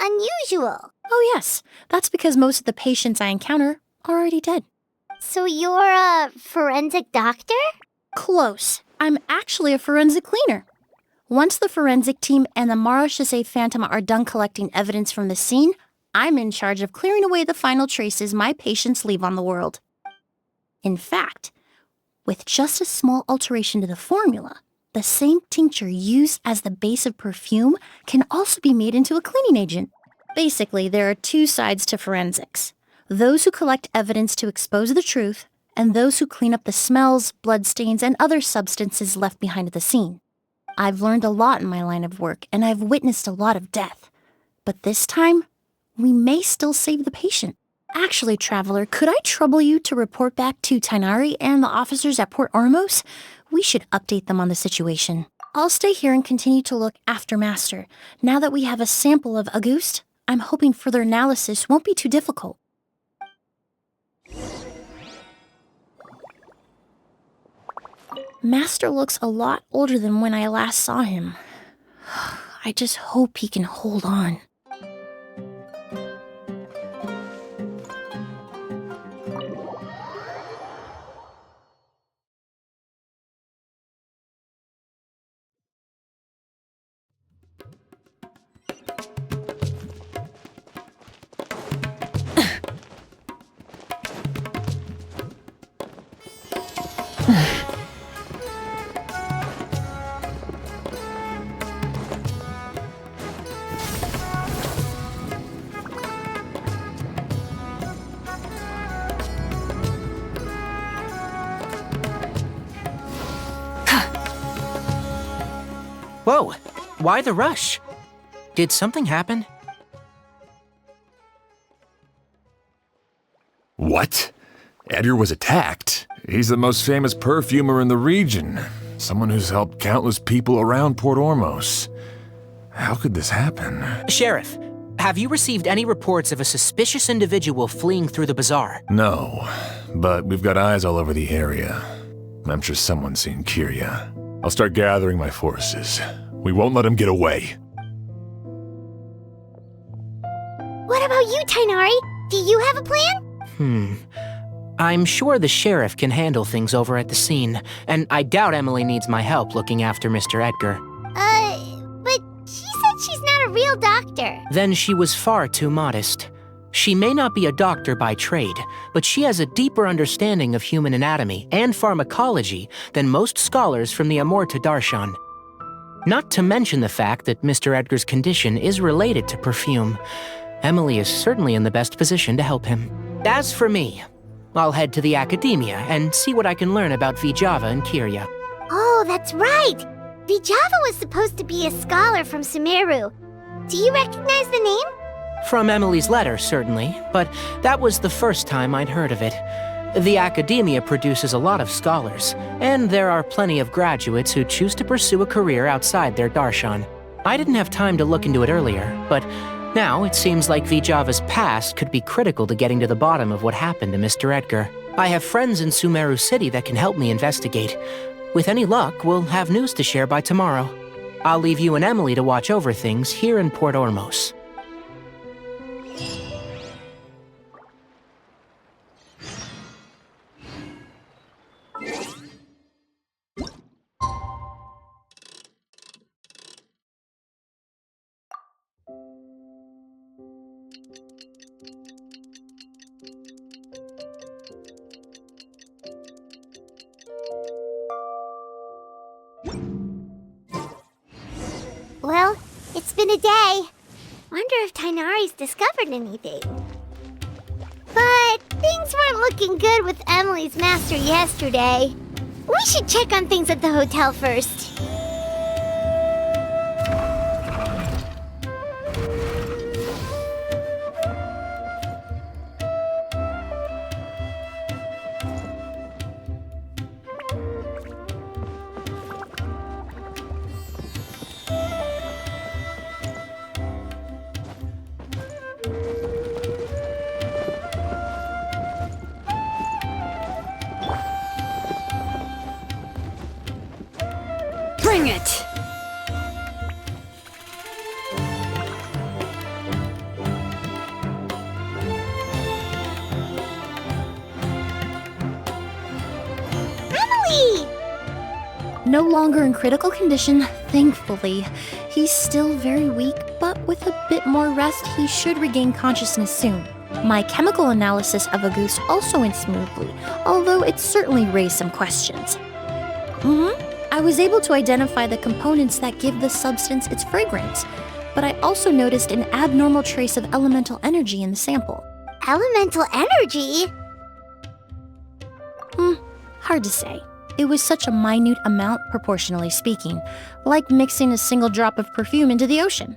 Speaker 1: unusual.
Speaker 5: Oh yes, that's because most of the patients I encounter are already dead.
Speaker 1: So you're a forensic doctor?
Speaker 5: Close. I'm actually a forensic cleaner. Once the forensic team and the Marechaussee Phantom are done collecting evidence from the scene, I'm in charge of clearing away the final traces my patients leave on the world. In fact, with just a small alteration to the formula, the same tincture used as the base of perfume can also be made into a cleaning agent. Basically, there are two sides to forensics. Those who collect evidence to expose the truth, and those who clean up the smells, bloodstains, and other substances left behind at the scene. I've learned a lot in my line of work, and I've witnessed a lot of death. But this time, we may still save the patient. Actually, Traveler, could I trouble you to report back to Tainari and the officers at Port Ormos? We should update them on the situation. I'll stay here and continue to look after Master. Now that we have a sample of Auguste, I'm hoping further analysis won't be too difficult. Master looks a lot older than when I last saw him. I just hope he can hold on.
Speaker 2: Whoa, why the rush? Did something happen?
Speaker 3: What? Edgar was attacked? He's the most famous perfumer in the region. Someone who's helped countless people around Port Ormos. How could this happen?
Speaker 2: Sheriff, have you received any reports of a suspicious individual fleeing through the bazaar?
Speaker 3: No, but we've got eyes all over the area. I'm sure someone's seen Kyria. I'll start gathering my forces. We won't let him get away.
Speaker 1: What about you, Tainari? Do you have a plan?
Speaker 2: I'm sure the sheriff can handle things over at the scene, and I doubt Emilie needs my help looking after Mr. Edgar.
Speaker 1: But she said she's not a real doctor.
Speaker 2: Then she was far too modest. She may not be a doctor by trade, but she has a deeper understanding of human anatomy and pharmacology than most scholars from the Amorta Darshan. Not to mention the fact that Mr. Edgar's condition is related to perfume. Emilie is certainly in the best position to help him. As for me, I'll head to the academia and see what I can learn about Vijava and Kyria.
Speaker 1: Oh, that's right! Vijava was supposed to be a scholar from Sumeru. Do you recognize the name?
Speaker 2: From Emilie's letter, certainly, but that was the first time I'd heard of it. The academia produces a lot of scholars, and there are plenty of graduates who choose to pursue a career outside their darshan. I didn't have time to look into it earlier, but now it seems like Vijava's past could be critical to getting to the bottom of what happened to Mr. Edgar. I have friends in Sumeru City that can help me investigate. With any luck, we'll have news to share by tomorrow. I'll leave you and Emilie to watch over things here in Port Ormos.
Speaker 1: Well, it's been a day. Wonder if Tighnari's discovered anything. But things weren't looking good with Emilie's master yesterday. We should check on things at the hotel first.
Speaker 6: Bring it!
Speaker 1: Emilie!
Speaker 5: No longer in critical condition, thankfully. He's still very weak, but with a bit more rest, he should regain consciousness soon. My chemical analysis of Auguste also went smoothly, although it certainly raised some questions. I was able to identify the components that give the substance its fragrance, but I also noticed an abnormal trace of elemental energy in the sample.
Speaker 1: Elemental energy?
Speaker 5: Hard to say. It was such a minute amount, proportionally speaking, like mixing a single drop of perfume into the ocean.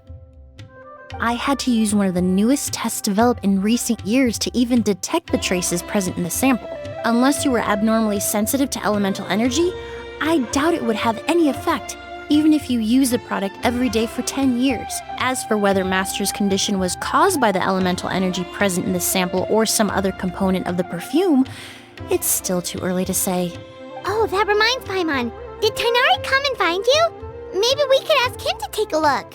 Speaker 5: I had to use one of the newest tests developed in recent years to even detect the traces present in the sample. Unless you were abnormally sensitive to elemental energy, I doubt it would have any effect, even if you use the product every day for 10 years. As for whether Master's condition was caused by the elemental energy present in the sample or some other component of the perfume, it's still too early to say.
Speaker 1: Oh, that reminds Paimon. Did Tighnari come and find you? Maybe we could ask him to take a look.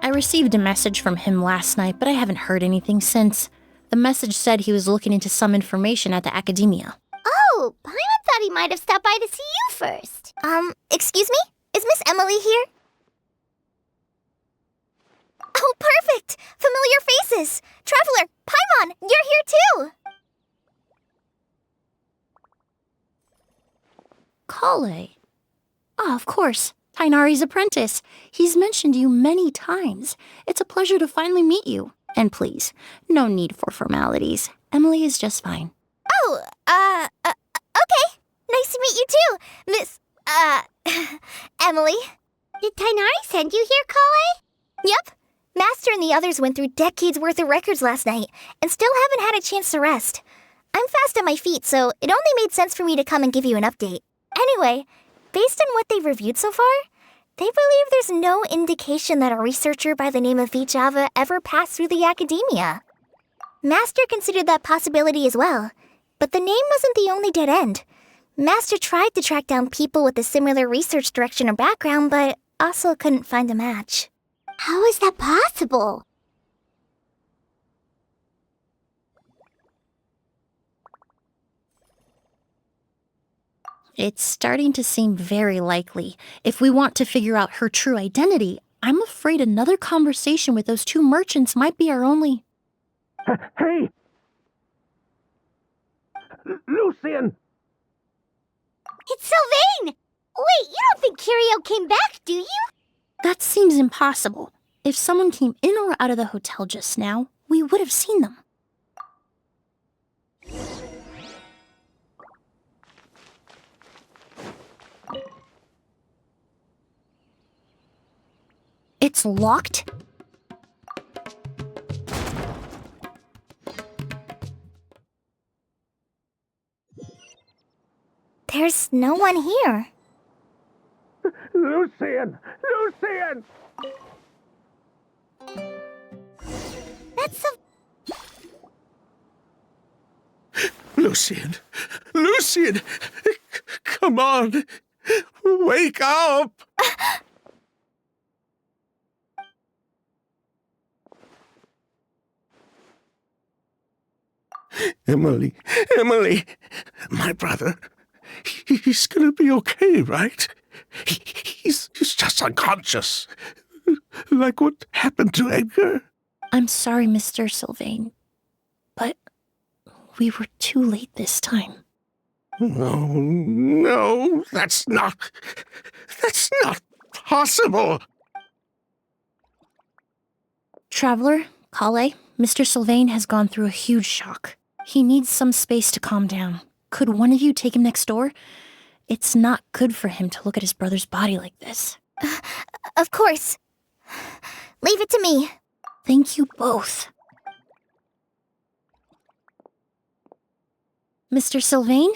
Speaker 5: I received a message from him last night, but I haven't heard anything since. The message said he was looking into some information at the academia.
Speaker 1: Oh, Paimon thought he might have stopped by to see you first. Excuse me? Is Miss Emilie here? Oh, perfect! Familiar faces! Traveler, Paimon, you're here too!
Speaker 5: Kale. Ah, of course. Tighnari's apprentice. He's mentioned you many times. It's a pleasure to finally meet you. And please, no need for formalities. Emilie is just fine.
Speaker 1: Oh, okay. Nice to meet you too, Miss, Emilie. Did Tighnari send you here, Kale? Yep. Master and the others went through decades worth of records last night and still haven't had a chance to rest. I'm fast on my feet, so it only made sense for me to come and give you an update. Anyway, based on what they've reviewed so far, they believe there's no indication that a researcher by the name of Java ever passed through the academia. Master considered that possibility as well, but the name wasn't the only dead end. Master tried to track down people with a similar research direction or background, but also couldn't find a match. How is that possible?
Speaker 5: It's starting to seem very likely. If we want to figure out her true identity, I'm afraid another conversation with those two merchants might be our only...
Speaker 7: Hey! Lucian!
Speaker 1: It's Sylvain! Wait, you don't think Kirio came back, do you?
Speaker 5: That seems impossible. If someone came in or out of the hotel just now, we would have seen them. It's locked?
Speaker 1: There's no one here.
Speaker 7: Lucian! Lucian!
Speaker 1: That's a...
Speaker 7: Lucian! Lucian! Come on! Wake up! Emilie, my brother, he's gonna be okay, right? He's just unconscious. Like what happened to Edgar?
Speaker 5: I'm sorry, Mr. Sylvain, but we were too late this time.
Speaker 7: No, that's not possible.
Speaker 5: Traveler, Kale, Mr. Sylvain has gone through a huge shock. He needs some space to calm down. Could one of you take him next door? It's not good for him to look at his brother's body like this.
Speaker 1: Of course. Leave it to me.
Speaker 5: Thank you both. Mr. Sylvain,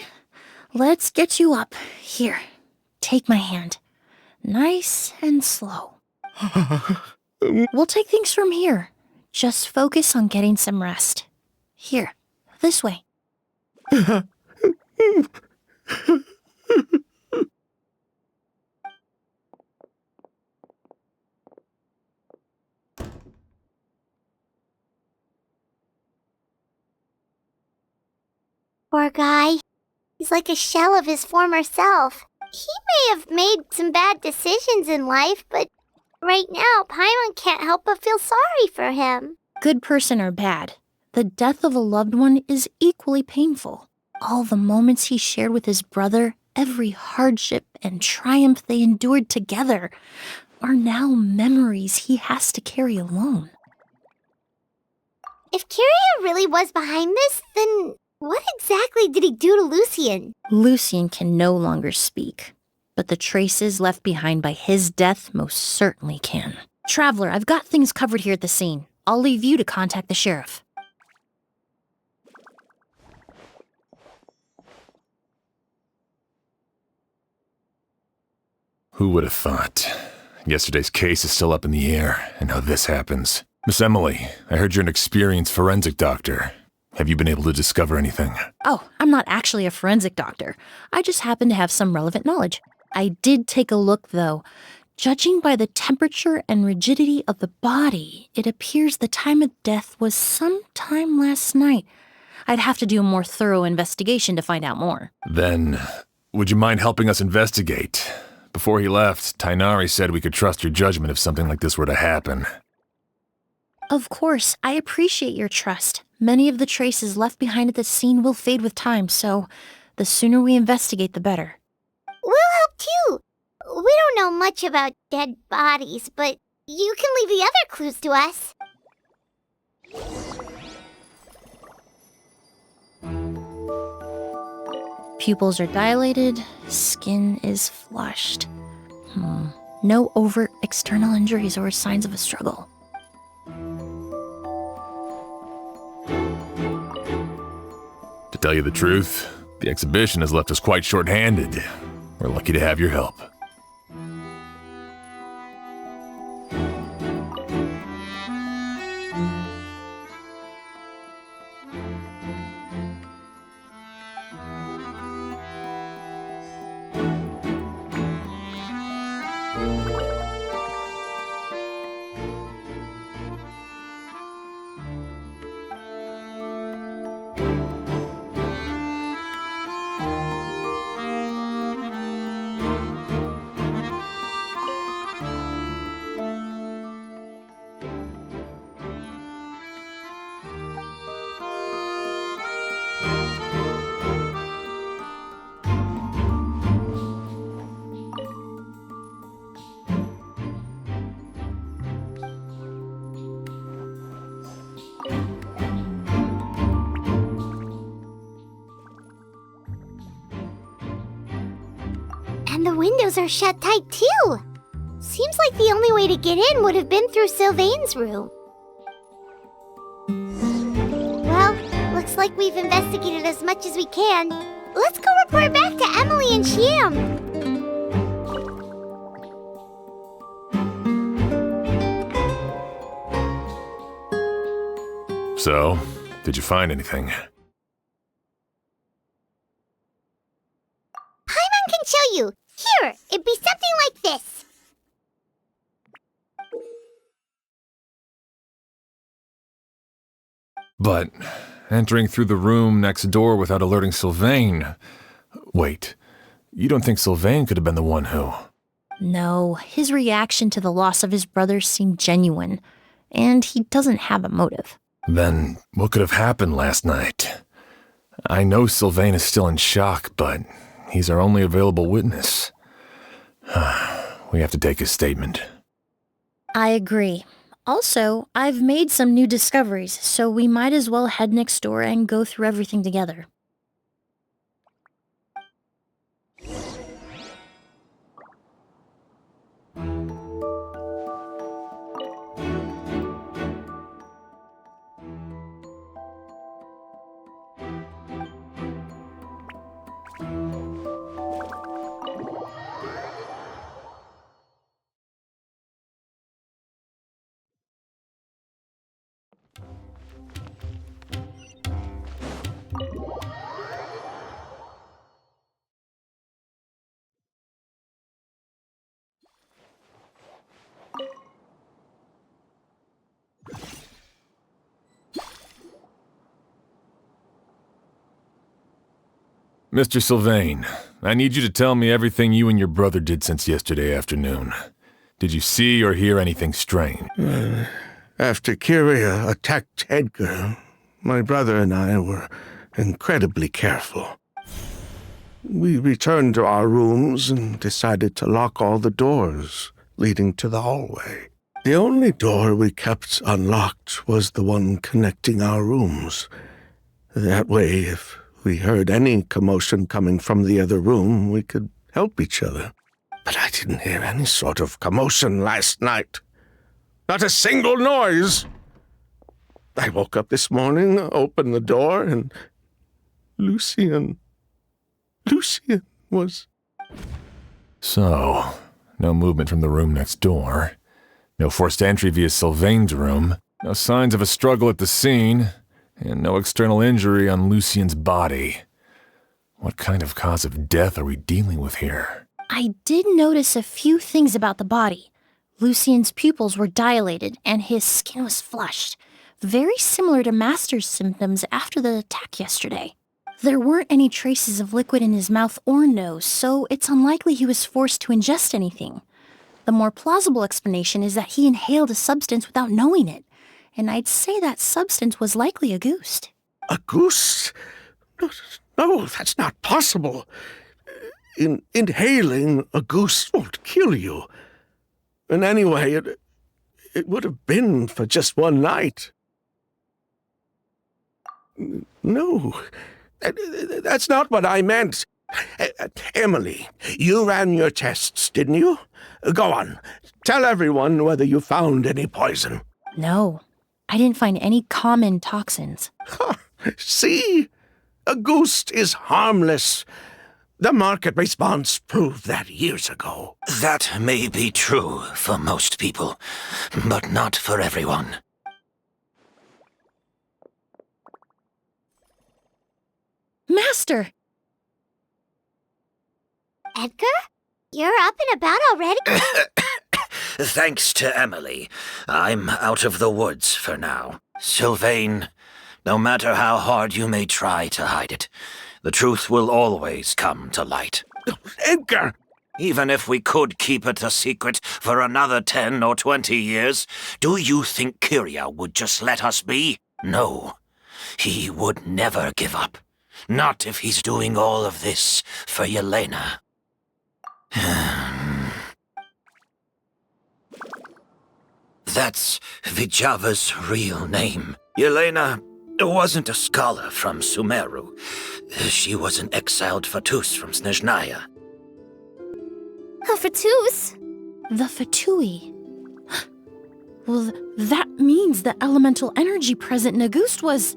Speaker 5: let's get you up. Here, take my hand. Nice and slow. We'll take things from here. Just focus on getting some rest. Here, this way.
Speaker 1: Poor guy. He's like a shell of his former self. He may have made some bad decisions in life, but right now, Paimon can't help but feel sorry for him.
Speaker 5: Good person or bad, the death of a loved one is equally painful. All the moments he shared with his brother, every hardship and triumph they endured together, are now memories he has to carry alone.
Speaker 1: If Kiria really was behind this, then what exactly did he do to Lucien?
Speaker 5: Lucien can no longer speak, but the traces left behind by his death most certainly can. Traveler, I've got things covered here at the scene. I'll leave you to contact the sheriff.
Speaker 3: Who would have thought? Yesterday's case is still up in the air, and now this happens. Miss Emilie, I heard you're an experienced forensic doctor. Have you been able to discover anything?
Speaker 5: Oh, I'm not actually a forensic doctor. I just happen to have some relevant knowledge. I did take a look, though. Judging by the temperature and rigidity of the body, it appears the time of death was sometime last night. I'd have to do a more thorough investigation to find out more.
Speaker 3: Then, would you mind helping us investigate? Before he left, Tainari said we could trust your judgment if something like this were to happen.
Speaker 5: Of course, I appreciate your trust. Many of the traces left behind at the scene will fade with time, so the sooner we investigate, the better.
Speaker 1: We'll help too. We don't know much about dead bodies, but you can leave the other clues to us.
Speaker 5: Pupils are dilated, skin is flushed. No overt external injuries or signs of a struggle.
Speaker 3: To tell you the truth, the exhibition has left us quite short-handed. We're lucky to have your help.
Speaker 1: And the windows are shut tight too. Seems like the only way to get in would have been through Sylvain's room. Well, looks like we've investigated as much as we can. Let's go report back to Emilie and Shiam.
Speaker 3: So, did you find anything?
Speaker 1: Paimon can show you. Here, it'd be something like this.
Speaker 3: But entering through the room next door without alerting Sylvain. Wait, you don't think Sylvain could have been the one who...
Speaker 5: No, his reaction to the loss of his brother seemed genuine, and he doesn't have a motive.
Speaker 3: Then what could have happened last night? I know Sylvain is still in shock, but he's our only available witness. We have to take his statement.
Speaker 5: I agree. Also, I've made some new discoveries, so we might as well head next door and go through everything together.
Speaker 3: Mr. Sylvain, I need you to tell me everything you and your brother did since yesterday afternoon. Did you see or hear anything strange?
Speaker 7: After Kyria attacked Edgar, my brother and I were incredibly careful. We returned to our rooms and decided to lock all the doors leading to the hallway. The only door we kept unlocked was the one connecting our rooms. That way, if we heard any commotion coming from the other room, we could help each other. But I didn't hear any sort of commotion last night. Not a single noise. I woke up this morning, opened the door, and Lucian was...
Speaker 3: So, no movement from the room next door. No forced entry via Sylvain's room. No signs of a struggle at the scene. And no external injury on Lucian's body. What kind of cause of death are we dealing with here?
Speaker 5: I did notice a few things about the body. Lucian's pupils were dilated, and his skin was flushed. Very similar to Master's symptoms after the attack yesterday. There weren't any traces of liquid in his mouth or nose, so it's unlikely he was forced to ingest anything. The more plausible explanation is that he inhaled a substance without knowing it. And I'd say that substance was likely Auguste.
Speaker 7: Auguste? No, that's not possible. Inhaling Auguste won't kill you. And anyway, it would have been for just one night. No, that's not what I meant. Emilie, you ran your tests, didn't you? Go on, tell everyone whether you found any poison.
Speaker 5: No. I didn't find any common toxins.
Speaker 7: See? Auguste is harmless. The market response proved that years ago.
Speaker 8: That may be true for most people, but not for everyone.
Speaker 5: Master!
Speaker 1: Edgar? You're up and about already?
Speaker 8: Thanks to Emilie, I'm out of the woods for now. Sylvain, no matter how hard you may try to hide it, the truth will always come to light.
Speaker 7: Edgar!
Speaker 8: Even if we could keep it a secret for another 10 or 20 years, do you think Kyria would just let us be? No. He would never give up. Not if he's doing all of this for Yelena. That's Vijava's real name. Yelena wasn't a scholar from Sumeru. She was an exiled Fatus from Snezhnaya.
Speaker 1: A Fatus?
Speaker 5: The Fatui. Well, that means the elemental energy present in Auguste was...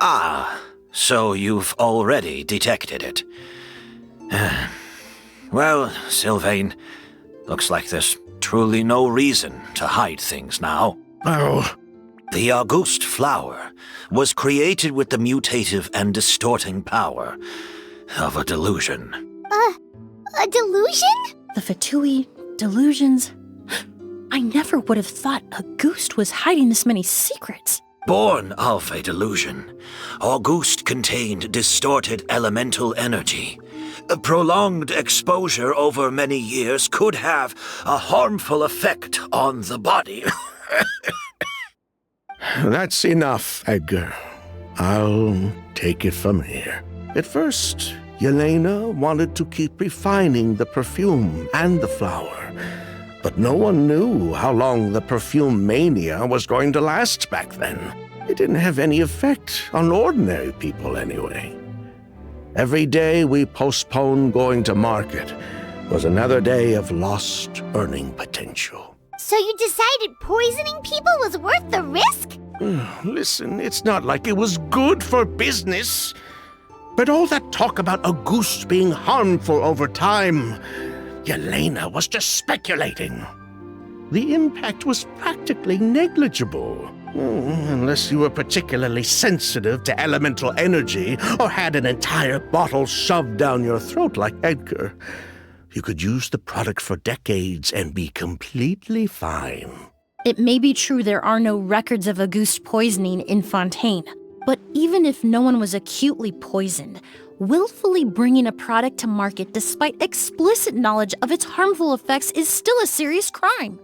Speaker 8: Ah, so you've already detected it. Well, Sylvain, looks like there's truly no reason to hide things now.
Speaker 7: Oh.
Speaker 8: The Auguste flower was created with the mutative and distorting power of a delusion.
Speaker 1: A delusion?
Speaker 5: The Fatui, delusions... I never would have thought Auguste was hiding this many secrets.
Speaker 8: Born of a delusion, Auguste contained distorted elemental energy. A prolonged exposure over many years could have a harmful effect on the body.
Speaker 7: That's enough, Edgar. I'll take it from here. At first, Yelena wanted to keep refining the perfume and the flower, but no one knew how long the perfume mania was going to last back then. It didn't have any effect on ordinary people anyway. Every day we postponed going to market was another day of lost earning potential.
Speaker 1: So you decided poisoning people was worth the risk?
Speaker 7: Listen, it's not like it was good for business. But all that talk about Auguste being harmful over time, Yelena was just speculating. The impact was practically negligible. Unless you were particularly sensitive to elemental energy or had an entire bottle shoved down your throat like Edgar. You could use the product for decades and be completely fine.
Speaker 5: It may be true there are no records of Auguste poisoning in Fontaine, but even if no one was acutely poisoned, willfully bringing a product to market despite explicit knowledge of its harmful effects is still a serious crime.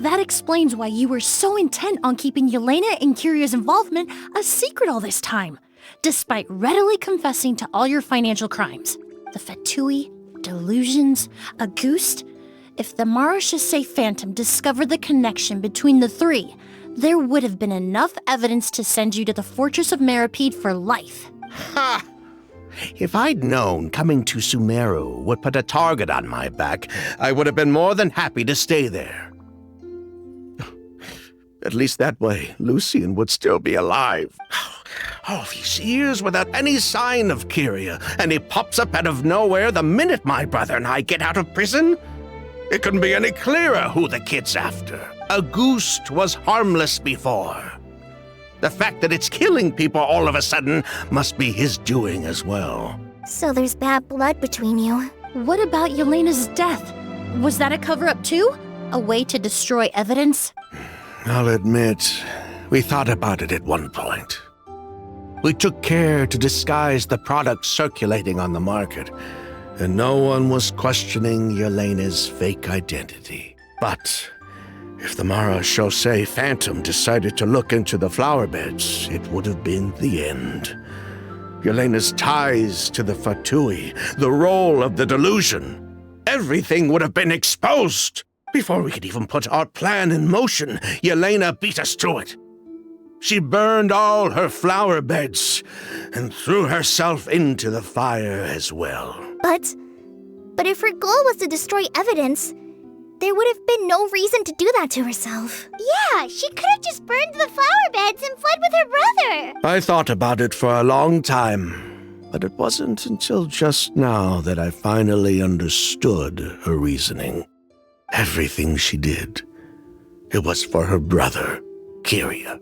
Speaker 5: That explains why you were so intent on keeping Yelena and Kyria's involvement a secret all this time, despite readily confessing to all your financial crimes. The Fatui, delusions, Auguste. If the Marechaussee Phantom discovered the connection between the three, there would have been enough evidence to send you to the Fortress of Meripede for life.
Speaker 7: Ha! If I'd known coming to Sumeru would put a target on my back, I would have been more than happy to stay there. At least that way, Lucien would still be alive. All these years without any sign of Kyria, and he pops up out of nowhere the minute my brother and I get out of prison? It couldn't be any clearer who the kid's after. Auguste was harmless before. The fact that it's killing people all of a sudden must be his doing as well.
Speaker 1: So there's bad blood between you.
Speaker 5: What about Yelena's death? Was that a cover-up too? A way to destroy evidence?
Speaker 7: I'll admit, we thought about it at one point. We took care to disguise the products circulating on the market, and no one was questioning Yelena's fake identity. But if the Marechaussee Phantom decided to look into the flower beds, it would have been the end. Yelena's ties to the Fatui, the role of the delusion, everything would have been exposed. Before we could even put our plan in motion, Yelena beat us to it. She burned all her flower beds and threw herself into the fire as well.
Speaker 1: But if her goal was to destroy evidence, there would have been no reason to do that to herself. Yeah, she could have just burned the flower beds and fled with her brother.
Speaker 7: I thought about it for a long time, but it wasn't until just now that I finally understood her reasoning. Everything she did, it was for her brother, Kyria.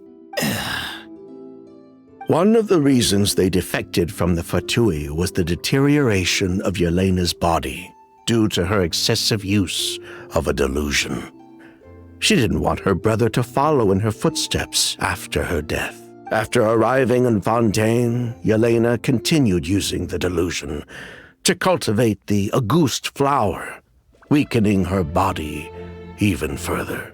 Speaker 7: One of the reasons they defected from the Fatui was the deterioration of Yelena's body due to her excessive use of a delusion. She didn't want her brother to follow in her footsteps after her death. After arriving in Fontaine, Yelena continued using the delusion to cultivate the Auguste flower, weakening her body even further.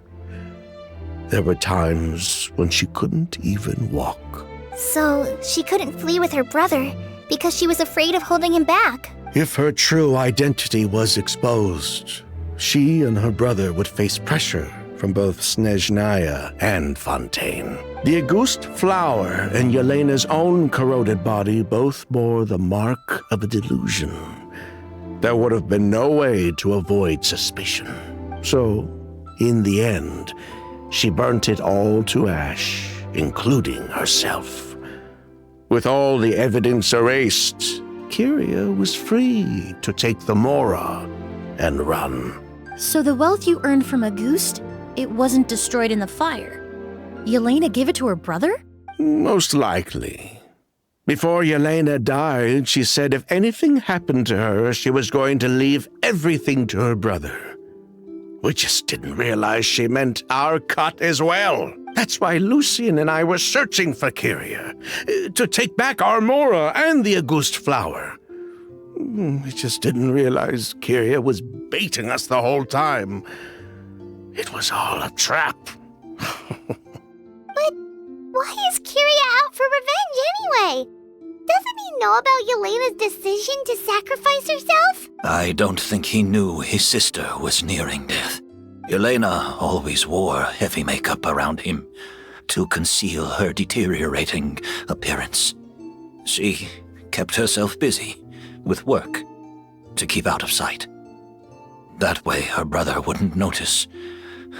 Speaker 7: There were times when she couldn't even walk.
Speaker 1: So she couldn't flee with her brother because she was afraid of holding him back.
Speaker 7: If her true identity was exposed, she and her brother would face pressure from both Snezhnaya and Fontaine. The Auguste flower and Yelena's own corroded body both bore the mark of a delusion. There would have been no way to avoid suspicion. So, in the end, she burnt it all to ash, including herself. With all the evidence erased, Kyria was free to take the Mora and run.
Speaker 5: So the wealth you earned from Auguste, it wasn't destroyed in the fire. Yelena gave it to her brother?
Speaker 7: Most likely. Before Yelena died, she said if anything happened to her, she was going to leave everything to her brother. We just didn't realize she meant our cut as well. That's why Lucien and I were searching for Kyria, to take back our Mora and the Auguste flower. We just didn't realize Kyria was baiting us the whole time. It was all a trap.
Speaker 1: But why is Kyria out for revenge anyway? Doesn't he know about Yelena's decision to sacrifice herself?
Speaker 8: I don't think he knew his sister was nearing death. Yelena always wore heavy makeup around him to conceal her deteriorating appearance. She kept herself busy with work to keep out of sight. That way her brother wouldn't notice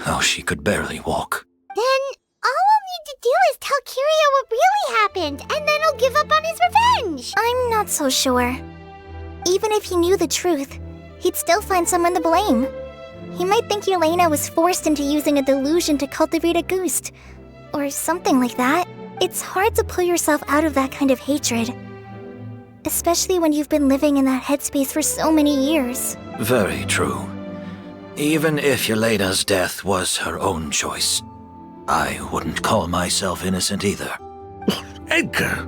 Speaker 8: how she could barely walk.
Speaker 1: Then all we'll need to do is tell Kyria what really happened, and then he'll give up on his revenge.
Speaker 10: I'm not so sure. Even if he knew the truth, he'd still find someone to blame. He might think Yelena was forced into using a delusion to cultivate Auguste, or something like that. It's hard to pull yourself out of that kind of hatred, especially when you've been living in that headspace for so many years.
Speaker 8: Very true. Even if Yelena's death was her own choice, I wouldn't call myself innocent either.
Speaker 7: Edgar,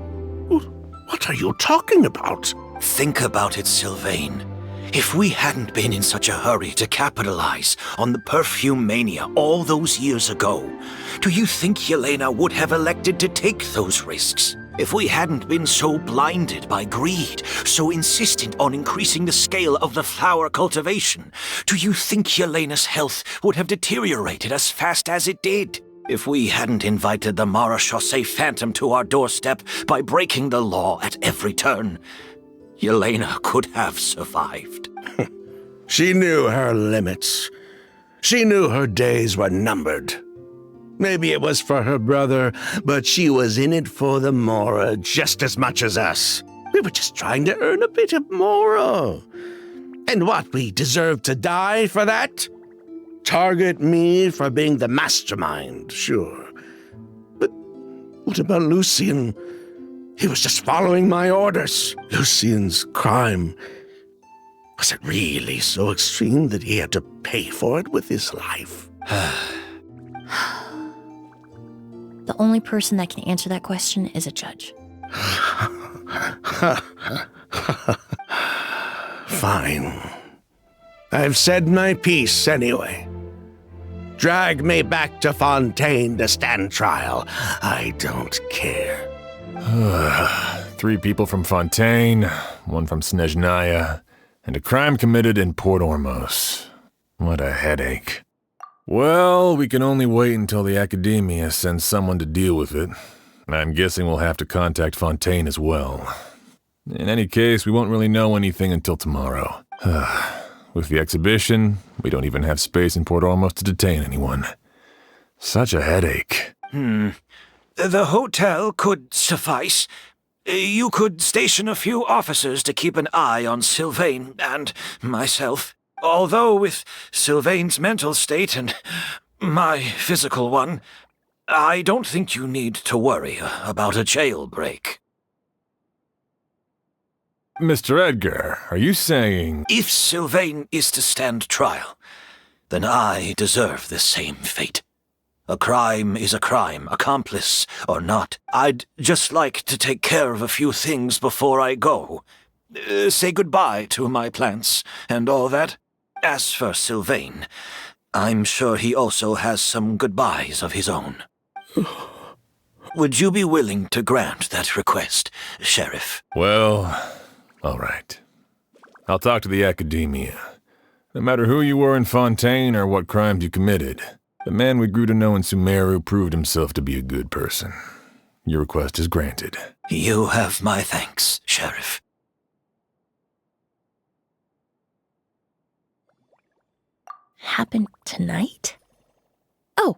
Speaker 7: what are you talking about?
Speaker 8: Think about it, Sylvain. If we hadn't been in such a hurry to capitalize on the perfume mania all those years ago, do you think Yelena would have elected to take those risks? If we hadn't been so blinded by greed, so insistent on increasing the scale of the flower cultivation, do you think Yelena's health would have deteriorated as fast as it did? If we hadn't invited the Marechaussee Phantom to our doorstep by breaking the law at every turn, Yelena could have survived.
Speaker 7: She knew her limits. She knew her days were numbered. Maybe it was for her brother, but she was in it for the Mora just as much as us. We were just trying to earn a bit of Mora. And what, we deserve to die for that? Target me for being the mastermind, sure. But what about Lucien? He was just following my orders. Lucien's crime, was it really so extreme that he had to pay for it with his life?
Speaker 5: The only person that can answer that question is a judge.
Speaker 7: Fine. I've said my piece anyway. Drag me back to Fontaine to stand trial. I don't care.
Speaker 3: 3 people from Fontaine, 1 from Snezhnaya, and a crime committed in Port Ormos. What a headache. Well, we can only wait until the Academia sends someone to deal with it. I'm guessing we'll have to contact Fontaine as well. In any case, we won't really know anything until tomorrow. With the exhibition, we don't even have space in Port Ormos to detain anyone. Such a headache.
Speaker 8: The hotel could suffice. You could station a few officers to keep an eye on Sylvain and myself. Although with Sylvain's mental state and my physical one, I don't think you need to worry about a jailbreak.
Speaker 3: Mr. Edgar, are you saying...
Speaker 8: If Sylvain is to stand trial, then I deserve the same fate. A crime is a crime, accomplice or not. I'd just like to take care of a few things before I go. Say goodbye to my plants and all that. As for Sylvain, I'm sure he also has some goodbyes of his own. Would you be willing to grant that request, Sheriff?
Speaker 3: Well, all right. I'll talk to the Academia. No matter who you were in Fontaine or what crimes you committed, the man we grew to know in Sumeru proved himself to be a good person. Your request is granted.
Speaker 8: You have my thanks, Sheriff.
Speaker 5: Happen tonight? Oh,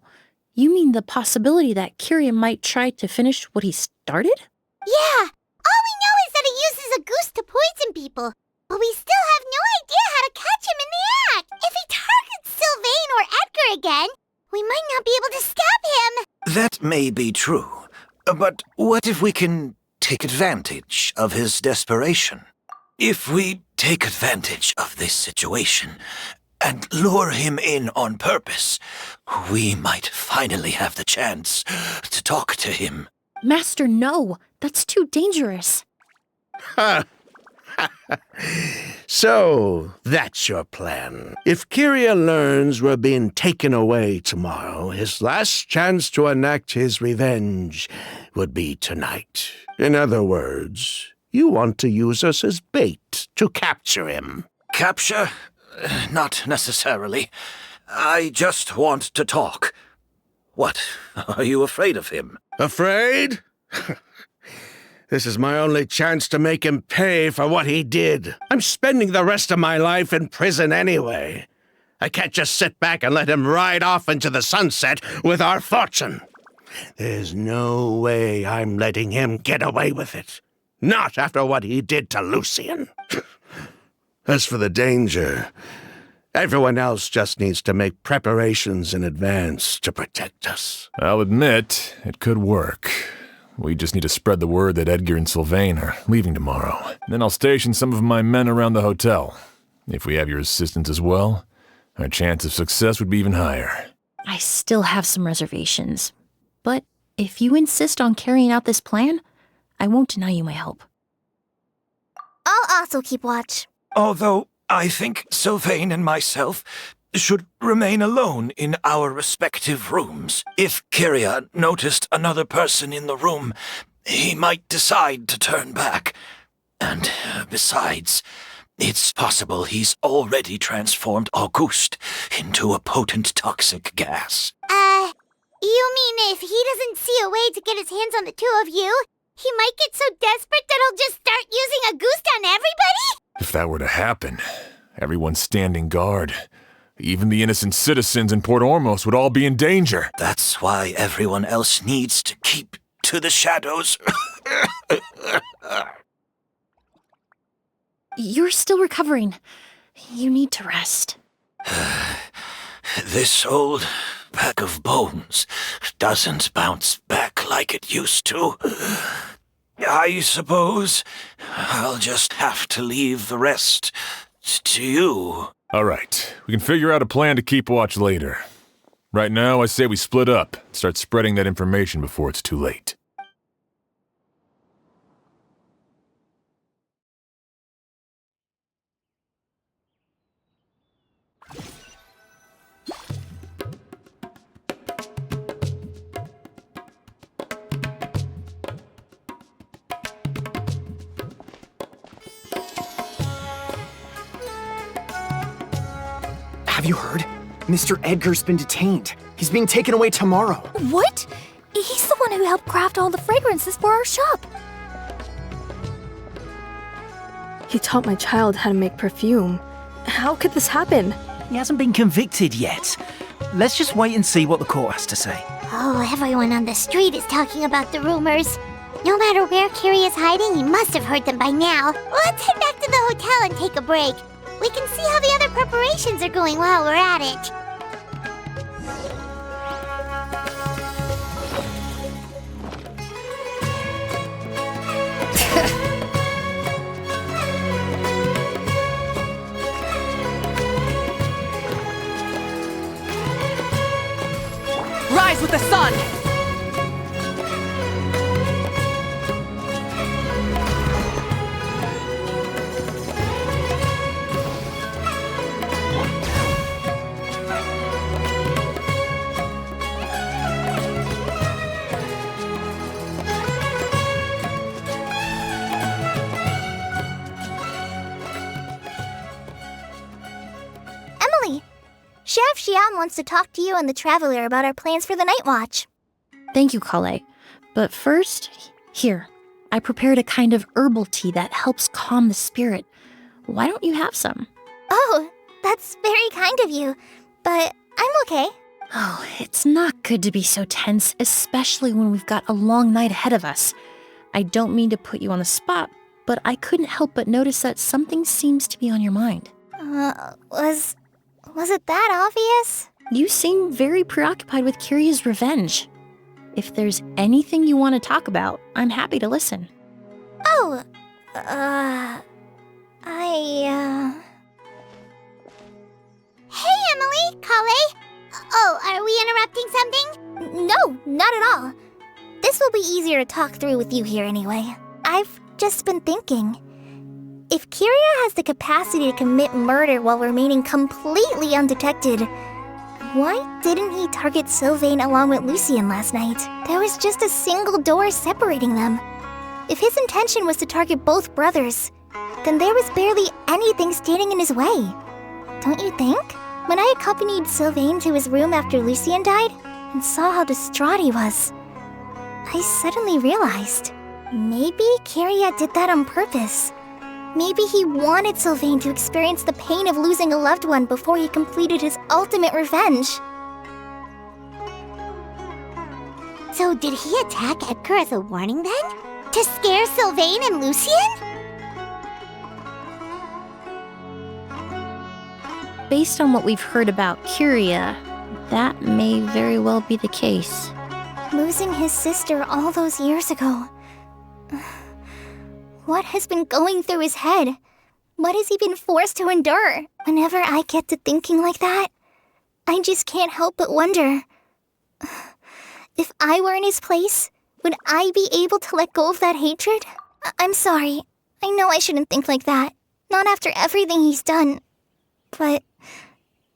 Speaker 5: you mean the possibility that Kyria might try to finish what he started?
Speaker 1: Yeah, all we know is that he uses Auguste to poison people, but we still have no idea how to catch him in the act. If he targets Sylvain or Edgar again, we might not be able to stop him.
Speaker 8: That may be true, but what if we can take advantage of his desperation. If we take advantage of this situation and lure him in on purpose, we might finally have the chance to talk to him.
Speaker 5: Master, no. That's too dangerous.
Speaker 7: So, that's your plan. If Kyria learns we're being taken away tomorrow, his last chance to enact his revenge would be tonight. In other words, you want to use us as bait to capture him.
Speaker 8: Capture? Not necessarily. I just want to talk. What? Are you afraid of him?
Speaker 7: Afraid? This is my only chance to make him pay for what he did. I'm spending the rest of my life in prison anyway. I can't just sit back and let him ride off into the sunset with our fortune. There's no way I'm letting him get away with it. Not after what he did to Lucian. As for the danger, everyone else just needs to make preparations in advance to protect us.
Speaker 3: I'll admit, it could work. We just need to spread the word that Edgar and Sylvain are leaving tomorrow. Then I'll station some of my men around the hotel. If we have your assistance as well, our chance of success would be even higher.
Speaker 5: I still have some reservations. But if you insist on carrying out this plan, I won't deny you my help.
Speaker 10: I'll also keep watch.
Speaker 8: Although I think Sylvain and myself should remain alone in our respective rooms. If Kyria noticed another person in the room, he might decide to turn back. And besides, it's possible he's already transformed Auguste into a potent toxic gas.
Speaker 1: You mean if he doesn't see a way to get his hands on the two of you, he might get so desperate that he'll just start using Auguste on everybody?
Speaker 3: If that were to happen, everyone's standing guard. Even the innocent citizens in Port Ormos would all be in danger.
Speaker 8: That's why everyone else needs to keep to the shadows.
Speaker 5: You're still recovering. You need to rest.
Speaker 8: This old pack of bones doesn't bounce back like it used to. I suppose I'll just have to leave the rest to you.
Speaker 3: All right, we can figure out a plan to keep watch later. Right now, I say we split up, start spreading that information before it's too late.
Speaker 11: Have you heard? Mr. Edgar's been detained. He's being taken away tomorrow.
Speaker 10: What? He's the one who helped craft all the fragrances for our shop.
Speaker 12: He taught my child how to make perfume. How could this happen?
Speaker 13: He hasn't been convicted yet. Let's just wait and see what the court has to say.
Speaker 1: Oh, everyone on the street is talking about the rumors. No matter where Kyria is hiding, he must have heard them by now. Let's head back to the hotel and take a break. We can see how the other preparations are going while we're at it.
Speaker 6: Rise with the sun!
Speaker 10: Emilie, Sheriff Xian wants to talk to you and the Traveler about our plans for the night watch.
Speaker 5: Thank you, Kale. But first, here, I prepared a kind of herbal tea that helps calm the spirit. Why don't you have some?
Speaker 10: Oh, that's very kind of you, but I'm okay.
Speaker 5: Oh, it's not good to be so tense, especially when we've got a long night ahead of us. I don't mean to put you on the spot, but I couldn't help but notice that something seems to be on your mind.
Speaker 10: Was it that obvious?
Speaker 5: You seem very preoccupied with Kyria's revenge. If there's anything you want to talk about, I'm happy to listen.
Speaker 10: Oh,
Speaker 1: Hey, Emilie, Kale. Oh, are we interrupting something?
Speaker 10: No, not at all. This will be easier to talk through with you here anyway. I've just been thinking. If Kiria has the capacity to commit murder while remaining completely undetected, why didn't he target Sylvain along with Lucien last night? There was just a single door separating them. If his intention was to target both brothers, then there was barely anything standing in his way. Don't you think? When I accompanied Sylvain to his room after Lucien died and saw how distraught he was, I suddenly realized maybe Kiria did that on purpose. Maybe he wanted Sylvain to experience the pain of losing a loved one before he completed his ultimate revenge.
Speaker 1: So did he attack Edgar as a warning then? To scare Sylvain and Lucien?
Speaker 5: Based on what we've heard about Kiria, that may very well be the case.
Speaker 10: Losing his sister all those years ago. What has been going through his head? What has he been forced to endure? Whenever I get to thinking like that, I just can't help but wonder. If I were in his place, would I be able to let go of that hatred? I'm sorry. I know I shouldn't think like that. Not after everything he's done. But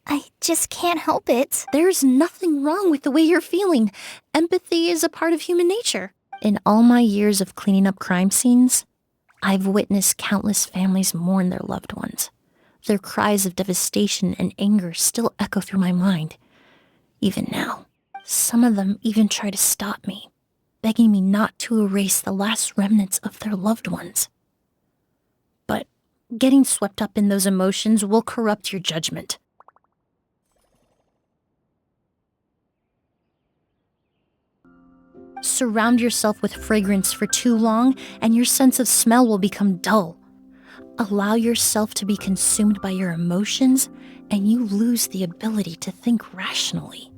Speaker 10: I just can't help it.
Speaker 5: There's nothing wrong with the way you're feeling. Empathy is a part of human nature. In all my years of cleaning up crime scenes, I've witnessed countless families mourn their loved ones. Their cries of devastation and anger still echo through my mind. Even now, some of them even try to stop me, begging me not to erase the last remnants of their loved ones. But getting swept up in those emotions will corrupt your judgment. Surround yourself with fragrance for too long, and your sense of smell will become dull. Allow yourself to be consumed by your emotions, and you lose the ability to think rationally.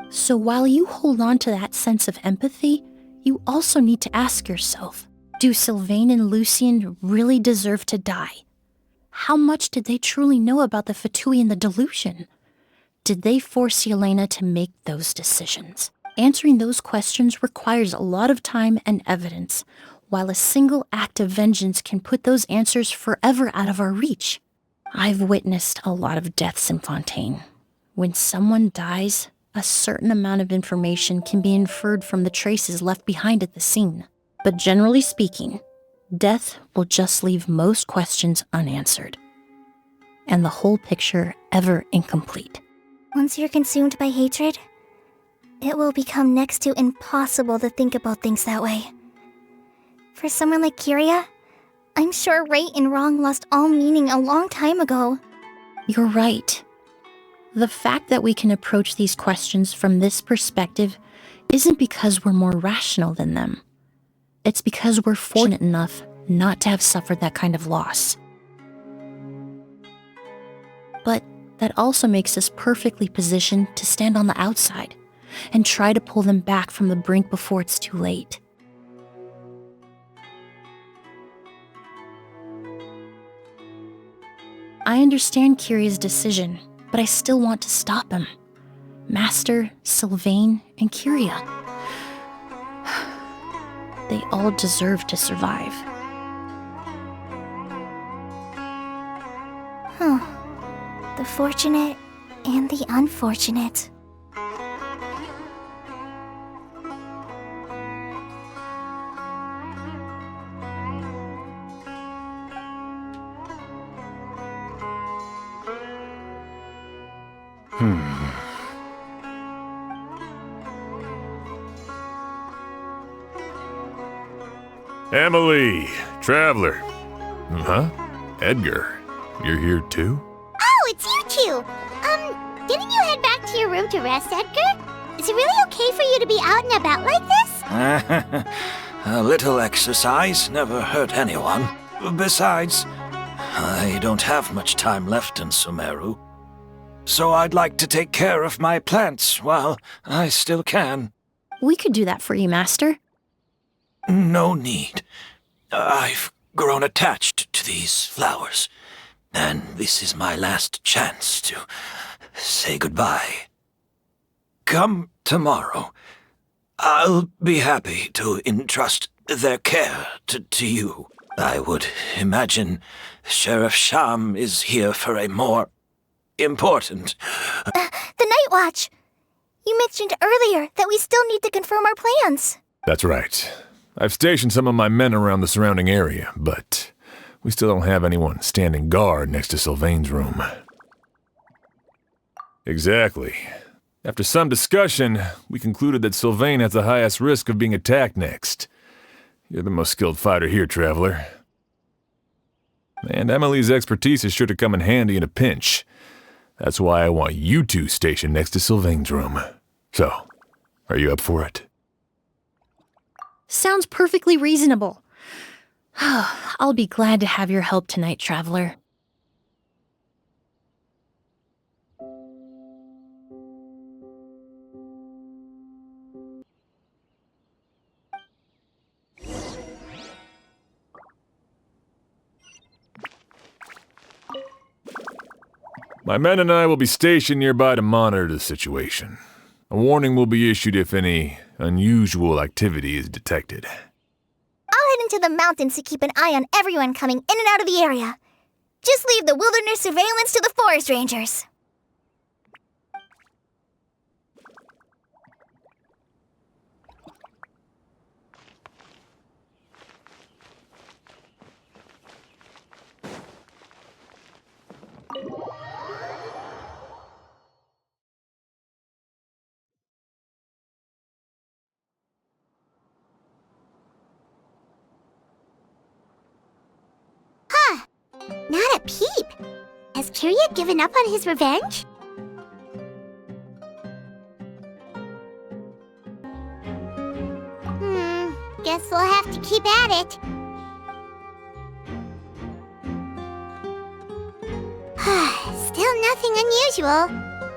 Speaker 5: So while you hold on to that sense of empathy, you also need to ask yourself, do Sylvain and Lucien really deserve to die? How much did they truly know about the Fatui and the delusion? Did they force Yelena to make those decisions? Answering those questions requires a lot of time and evidence, while a single act of vengeance can put those answers forever out of our reach. I've witnessed a lot of deaths in Fontaine. When someone dies, a certain amount of information can be inferred from the traces left behind at the scene. But generally speaking, death will just leave most questions unanswered, and the whole picture ever incomplete.
Speaker 10: Once you're consumed by hatred, it will become next to impossible to think about things that way. For someone like Kiria, I'm sure right and wrong lost all meaning a long time ago.
Speaker 5: You're right. The fact that we can approach these questions from this perspective isn't because we're more rational than them. It's because we're fortunate enough not to have suffered that kind of loss. But that also makes us perfectly positioned to stand on the outside and try to pull them back from the brink before it's too late. I understand Kiria's decision, but I still want to stop him. Master, Sylvain, and Kiria. They all deserve to survive.
Speaker 10: The fortunate and the unfortunate.
Speaker 3: Emilie, traveler. Huh? Edgar, you're here too?
Speaker 1: Oh, it's you two! Didn't you head back to your room to rest, Edgar? Is it really okay for you to be out and about like this?
Speaker 8: A little exercise never hurt anyone. Besides, I don't have much time left in Sumeru. So I'd like to take care of my plants while I still can.
Speaker 5: We could do that for you, Master.
Speaker 8: No need. I've grown attached to these flowers, and this is my last chance to say goodbye. Come tomorrow. I'll be happy to entrust their care to you. I would imagine Sheriff Sham is here for a more important...
Speaker 10: The Night Watch! You mentioned earlier that we still need to confirm our plans.
Speaker 3: That's right. I've stationed some of my men around the surrounding area, but we still don't have anyone standing guard next to Sylvain's room. Exactly. After some discussion, we concluded that Sylvain has the highest risk of being attacked next. You're the most skilled fighter here, Traveler. And Emilie's expertise is sure to come in handy in a pinch. That's why I want you two stationed next to Sylvain's room. So, are you up for it?
Speaker 5: Sounds perfectly reasonable. I'll be glad to have your help tonight, Traveler.
Speaker 3: My men and I will be stationed nearby to monitor the situation. A warning will be issued if any unusual activity is detected.
Speaker 10: I'll head into the mountains to keep an eye on everyone coming in and out of the area. Just leave the wilderness surveillance to the forest rangers.
Speaker 1: Not a peep. Has Kirya given up on his revenge? Guess we'll have to keep at it. Still nothing unusual.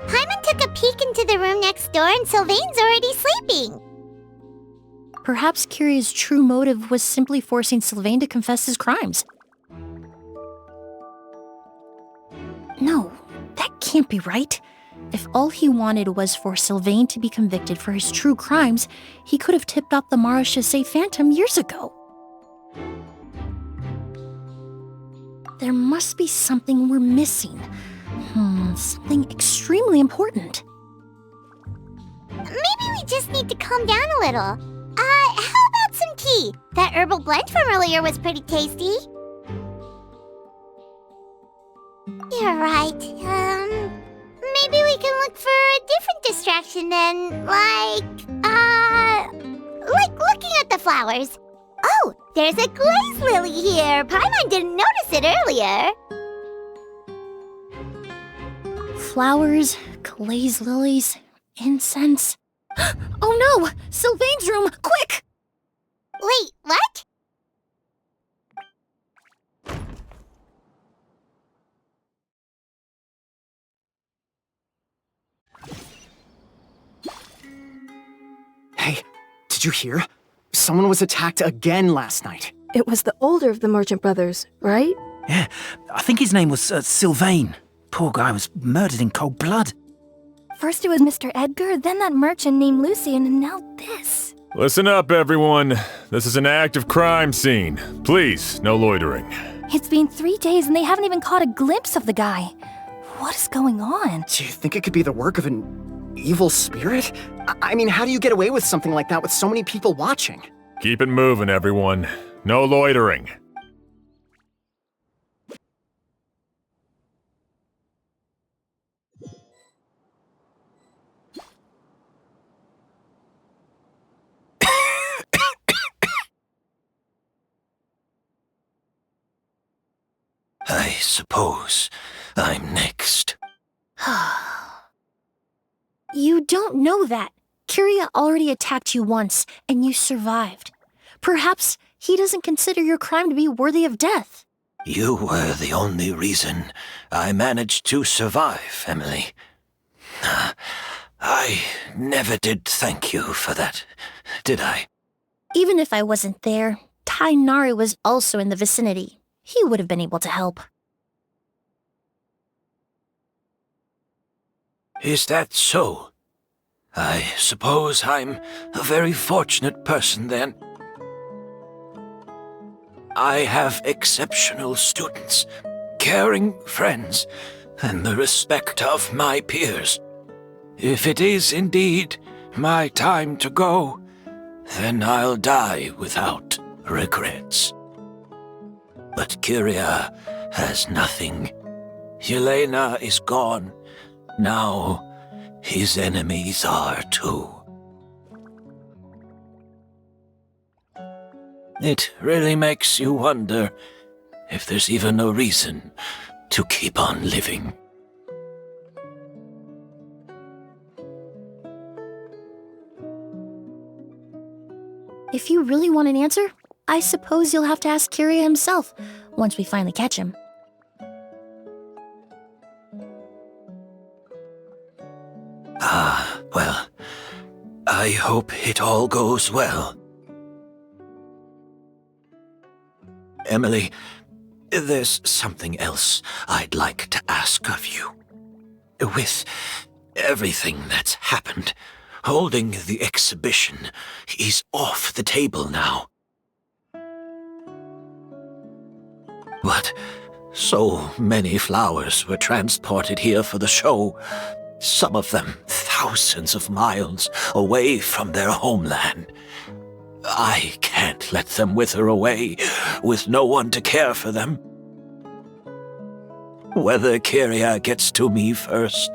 Speaker 1: Paimon took a peek into the room next door and Sylvain's already sleeping.
Speaker 5: Perhaps Kirya's true motive was simply forcing Sylvain to confess his crimes. No, that can't be right. If all he wanted was for Sylvain to be convicted for his true crimes, he could have tipped off the Marechaussee Phantom years ago. There must be something we're missing. Something extremely important.
Speaker 1: Maybe we just need to calm down a little. How about some tea? That herbal blend from earlier was pretty tasty. You're right. Maybe we can look for a different distraction then, like looking at the flowers. Oh, there's a glaze lily here. Paimon didn't notice it earlier.
Speaker 5: Flowers, glaze lilies, incense. Oh no! Sylvain's room! Quick!
Speaker 1: Wait, what?
Speaker 11: Hey, did you hear? Someone was attacked again last night.
Speaker 12: It was the older of the merchant brothers, right?
Speaker 13: Yeah, I think his name was Sylvain. Poor guy was murdered in cold blood.
Speaker 10: First it was Mr. Edgar, then that merchant named Lucian, and now this.
Speaker 3: Listen up, everyone. This is an active crime scene. Please, no loitering.
Speaker 10: It's been 3 days and they haven't even caught a glimpse of the guy. What is going on?
Speaker 11: Do you think it could be the work of an evil spirit? I mean, how do you get away with something like that with so many people watching?
Speaker 3: Keep it moving, everyone. No loitering.
Speaker 8: I suppose I'm next.
Speaker 5: You don't know that. Kirya already attacked you once, and you survived. Perhaps he doesn't consider your crime to be worthy of death.
Speaker 8: You were the only reason I managed to survive, Emilie. I never did thank you for that, did I?
Speaker 5: Even if I wasn't there, Tainari was also in the vicinity. He would have been able to help.
Speaker 8: Is that so? I suppose I'm a very fortunate person then. I have exceptional students, caring friends, and the respect of my peers. If it is indeed my time to go, then I'll die without regrets. But Kyria has nothing. Yelena is gone. Now, his enemies are too. It really makes you wonder if there's even a reason to keep on living.
Speaker 5: If you really want an answer, I suppose you'll have to ask Kyria himself once we finally catch him.
Speaker 8: Well, I hope it all goes well. Emilie, there's something else I'd like to ask of you. With everything that's happened, holding the exhibition is off the table now. But so many flowers were transported here for the show, some of them thousands of miles away from their homeland. I can't let them wither away with no one to care for them. Whether Kyria gets to me first,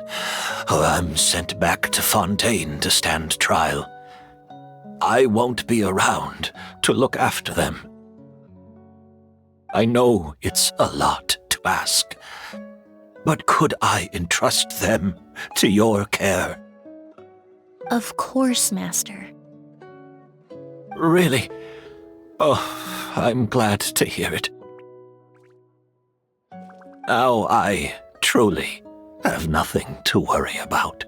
Speaker 8: or I'm sent back to Fontaine to stand trial, I won't be around to look after them. I know it's a lot to ask, but could I entrust them to your care?
Speaker 5: Of course, Master.
Speaker 8: Really? Oh, I'm glad to hear it. Now I truly have nothing to worry about.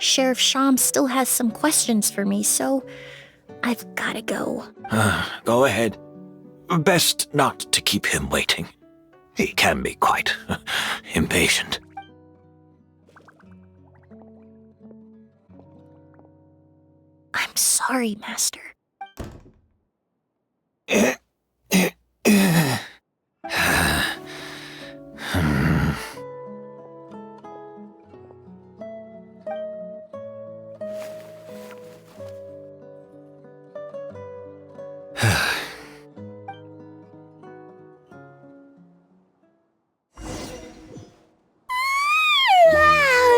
Speaker 5: Sheriff Sham still has some questions for me, so I've gotta go.
Speaker 8: Go ahead. Best not to keep him waiting. He can be quite impatient.
Speaker 5: I'm sorry, Master.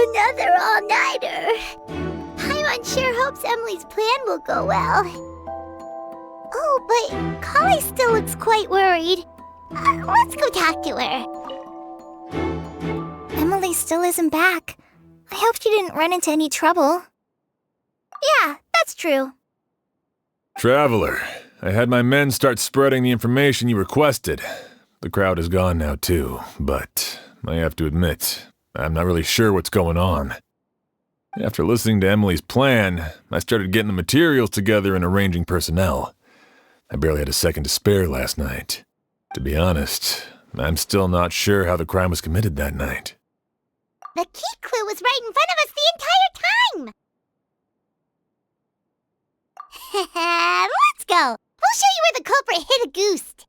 Speaker 1: Another all-nighter. Paimon sure hopes Emilie's plan will go well. Oh, but Kali still looks quite worried. Let's go talk to her.
Speaker 10: Emilie still isn't back. I hope she didn't run into any trouble.
Speaker 1: Yeah, that's true.
Speaker 3: Traveler, I had my men start spreading the information you requested. The crowd is gone now too, but I have to admit, I'm not really sure what's going on. After listening to Emilie's plan, I started getting the materials together and arranging personnel. I barely had a second to spare last night. To be honest, I'm still not sure how the crime was committed that night.
Speaker 1: The key clue was right in front of us the entire time! Let's go! We'll show you where the culprit hid Auguste!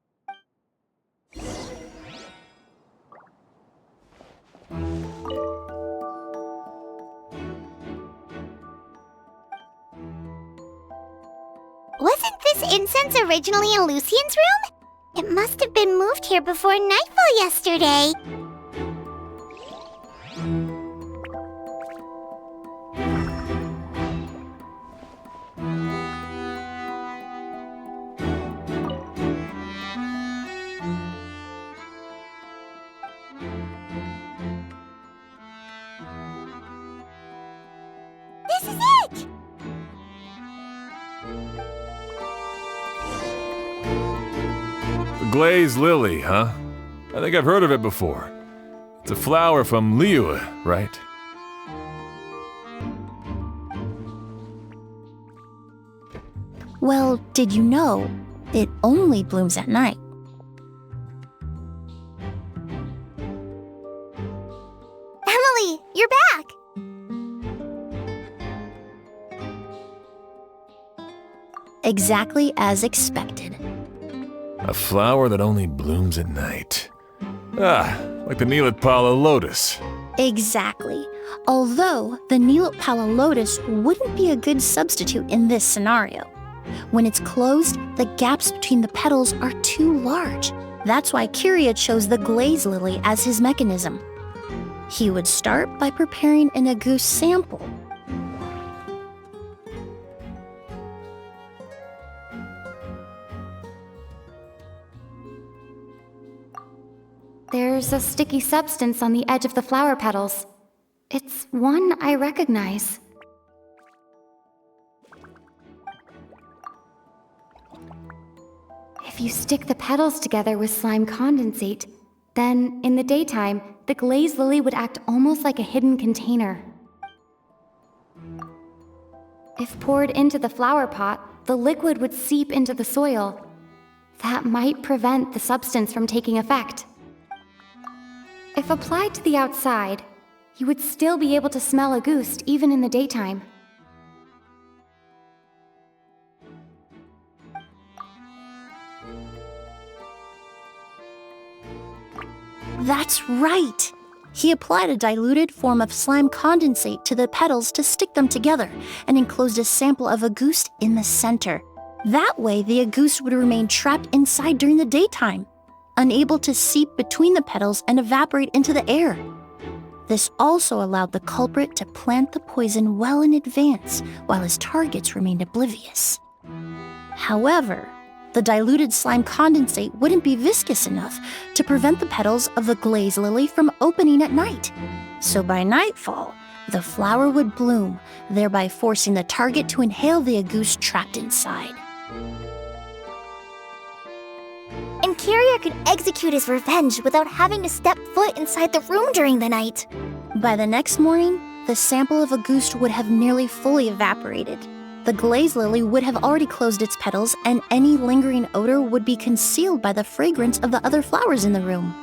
Speaker 1: Wasn't this incense originally in Lucien's room? It must have been moved here before nightfall yesterday. This is it!
Speaker 3: The glazed lily, huh? I think I've heard of it before. It's a flower from Liyue, right?
Speaker 5: Well, did you know it only blooms at night?
Speaker 10: Emilie, you're back!
Speaker 5: Exactly as expected.
Speaker 3: A flower that only blooms at night. Ah, like the Neelitpala lotus.
Speaker 5: Exactly. Although the Neelitpala lotus wouldn't be a good substitute in this scenario. When it's closed, the gaps between the petals are too large. That's why Kyria chose the glaze lily as his mechanism. He would start by preparing an Auguste sample.
Speaker 14: There's a sticky substance on the edge of the flower petals. It's one I recognize. If you stick the petals together with slime condensate, then in the daytime, the glaze lily would act almost like a hidden container. If poured into the flower pot, the liquid would seep into the soil. That might prevent the substance from taking effect. If applied to the outside, you would still be able to smell Auguste even in the daytime.
Speaker 5: That's right! He applied a diluted form of slime condensate to the petals to stick them together and enclosed a sample of Auguste in the center. That way, the Auguste would remain trapped inside during the daytime, unable to seep between the petals and evaporate into the air. This also allowed the culprit to plant the poison well in advance while his targets remained oblivious. However, the diluted slime condensate wouldn't be viscous enough to prevent the petals of the glaze lily from opening at night. So by nightfall, the flower would bloom, thereby forcing the target to inhale the Auguste trapped inside.
Speaker 10: And Kyria could execute his revenge without having to step foot inside the room during the night.
Speaker 5: By the next morning, the sample of Auguste would have nearly fully evaporated. The glaze lily would have already closed its petals, and any lingering odor would be concealed by the fragrance of the other flowers in the room.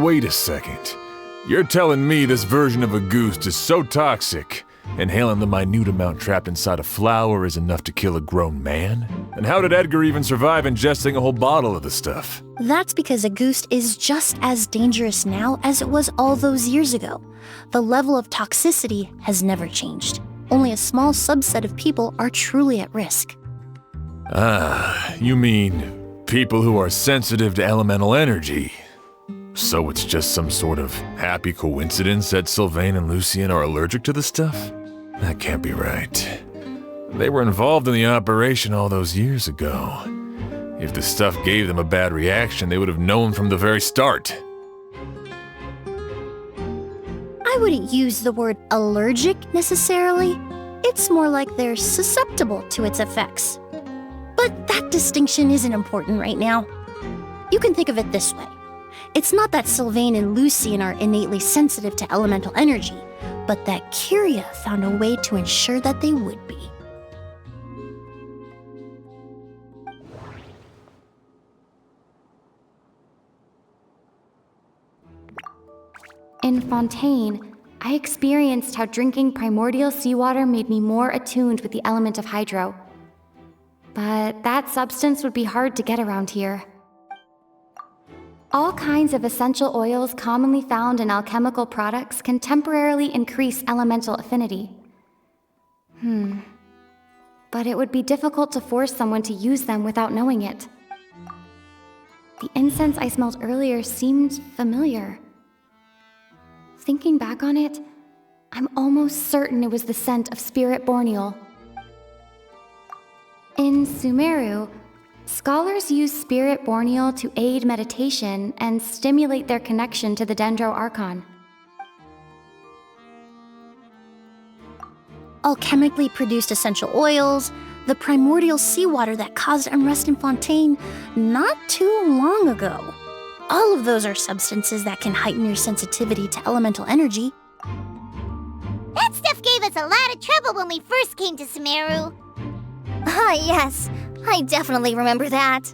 Speaker 3: Wait a second. You're telling me this version of Auguste is so toxic, inhaling the minute amount trapped inside a flower is enough to kill a grown man? And how did Edgar even survive ingesting a whole bottle of the stuff?
Speaker 5: That's because Auguste is just as dangerous now as it was all those years ago. The level of toxicity has never changed. Only a small subset of people are truly at risk.
Speaker 3: Ah, you mean people who are sensitive to elemental energy. So it's just some sort of happy coincidence that Sylvain and Lucien are allergic to the stuff? That can't be right. They were involved in the operation all those years ago. If the stuff gave them a bad reaction, they would have known from the very start.
Speaker 5: I wouldn't use the word allergic necessarily. It's more like they're susceptible to its effects. But that distinction isn't important right now. You can think of it this way. It's not that Sylvain and Lucien are innately sensitive to elemental energy, but that Kyria found a way to ensure that they would be.
Speaker 14: In Fontaine, I experienced how drinking primordial seawater made me more attuned with the element of hydro. But that substance would be hard to get around here. All kinds of essential oils commonly found in alchemical products can temporarily increase elemental affinity. But it would be difficult to force someone to use them without knowing it. The incense I smelled earlier seemed familiar. Thinking back on it, I'm almost certain it was the scent of spirit borneal. In Sumeru, scholars use spirit borneal to aid meditation and stimulate their connection to the Dendro Archon.
Speaker 5: Alchemically produced essential oils, the primordial seawater that caused unrest in Fontaine not too long ago. All of those are substances that can heighten your sensitivity to elemental energy.
Speaker 1: That stuff gave us a lot of trouble when we first came to Sumeru.
Speaker 10: Ah, yes. I definitely remember that.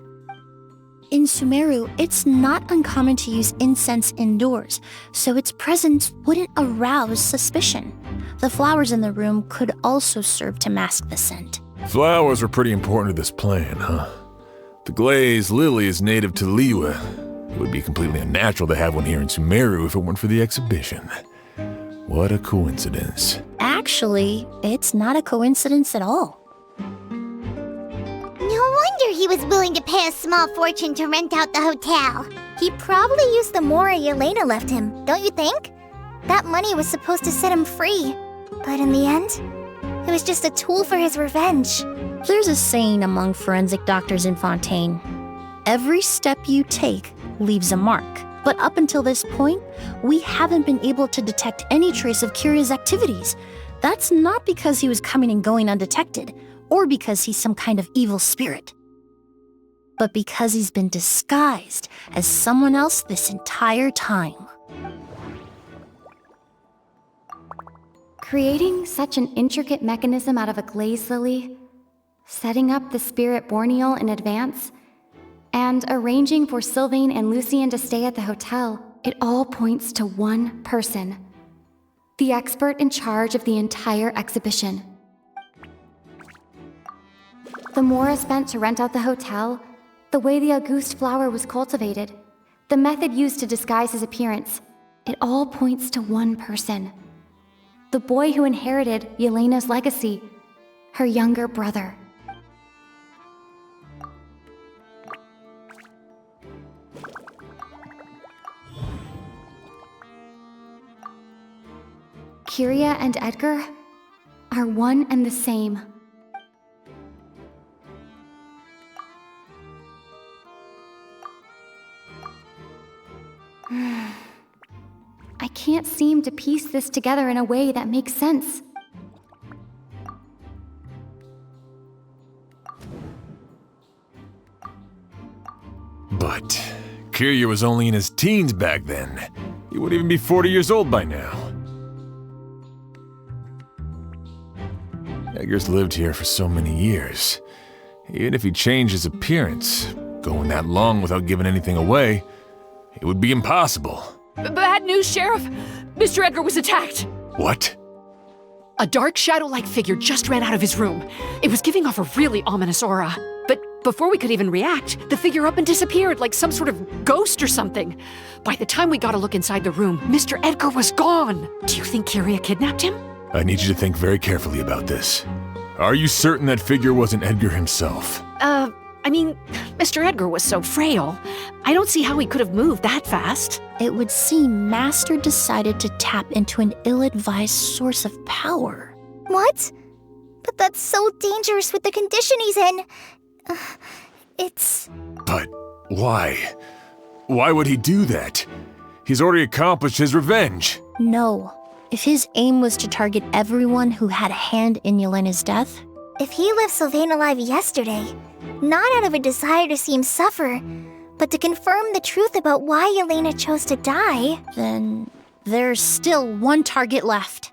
Speaker 5: In Sumeru, it's not uncommon to use incense indoors, so its presence wouldn't arouse suspicion. The flowers in the room could also serve to mask the scent.
Speaker 3: Flowers were pretty important to this plan, huh? The glazed lily is native to Liyue. It would be completely unnatural to have one here in Sumeru if it weren't for the exhibition. What a coincidence.
Speaker 5: Actually, it's not a coincidence at all.
Speaker 1: No wonder he was willing to pay a small fortune to rent out the hotel.
Speaker 10: He probably used the mora Yelena left him, don't you think? That money was supposed to set him free. But in the end, it was just a tool for his revenge.
Speaker 5: There's a saying among forensic doctors in Fontaine. Every step you take leaves a mark. But up until this point, we haven't been able to detect any trace of Kiria's activities. That's not because he was coming and going undetected, or because he's some kind of evil spirit, but because he's been disguised as someone else this entire time.
Speaker 14: Creating such an intricate mechanism out of a glazed lily, setting up the spirit Borneal in advance, and arranging for Sylvain and Lucien to stay at the hotel, it all points to one person, the expert in charge of the entire exhibition. The mora spent to rent out the hotel, the way the Auguste flower was cultivated, the method used to disguise his appearance, it all points to one person. The boy who inherited Yelena's legacy, her younger brother. Kiria and Edgar are one and the same. I can't seem to piece this together in a way that makes sense.
Speaker 3: But Kiria was only in his teens back then. He wouldn't even be 40 years old by now. Edgar's lived here for so many years. Even if he changed his appearance, going that long without giving anything away, it would be impossible.
Speaker 15: Bad news, Sheriff! Mr. Edgar was attacked!
Speaker 3: What?
Speaker 15: A dark shadow-like figure just ran out of his room. It was giving off a really ominous aura. But before we could even react, the figure up and disappeared like some sort of ghost or something. By the time we got a look inside the room, Mr. Edgar was gone! Do you think Kiria kidnapped him?
Speaker 3: I need you to think very carefully about this. Are you certain that figure wasn't Edgar himself?
Speaker 15: I mean, Mr. Edgar was so frail. I don't see how he could have moved that fast.
Speaker 5: It would seem Master decided to tap into an ill-advised source of power.
Speaker 10: What? But that's so dangerous with the condition he's in. It's...
Speaker 3: But why? Why would he do that? He's already accomplished his revenge.
Speaker 5: No. If his aim was to target everyone who had a hand in Yelena's death...
Speaker 10: If he left Sylvain alive yesterday, not out of a desire to see him suffer, but to confirm the truth about why Yelena chose to die,
Speaker 5: then there's still one target left.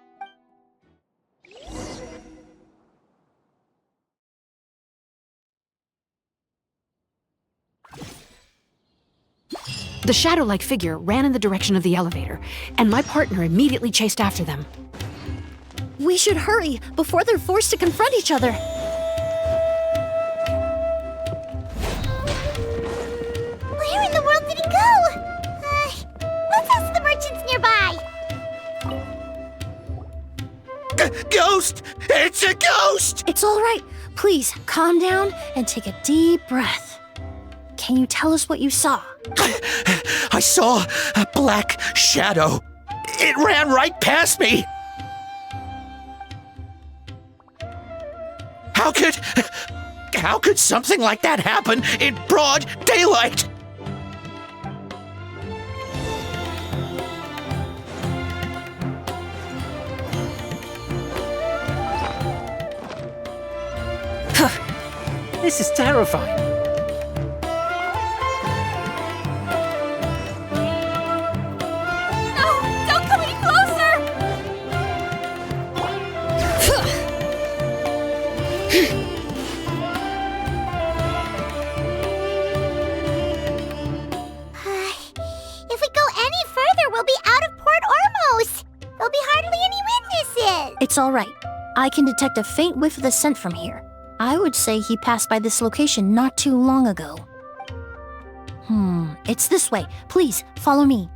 Speaker 15: The shadow-like figure ran in the direction of the elevator, and my partner immediately chased after them.
Speaker 5: We should hurry before they're forced to confront each other.
Speaker 1: Where in the world did he go? Let's ask the merchants nearby.
Speaker 8: Ghost! It's a ghost!
Speaker 5: It's all right. Please, calm down and take a deep breath. Can you tell us what you saw?
Speaker 8: I saw a black shadow. It ran right past me. How could something like that happen in broad daylight?
Speaker 2: This is terrifying.
Speaker 1: No! Don't come any closer!
Speaker 5: It's all right. I can detect a faint whiff of the scent from here. I would say he passed by this location not too long ago. It's this way. Please, follow me.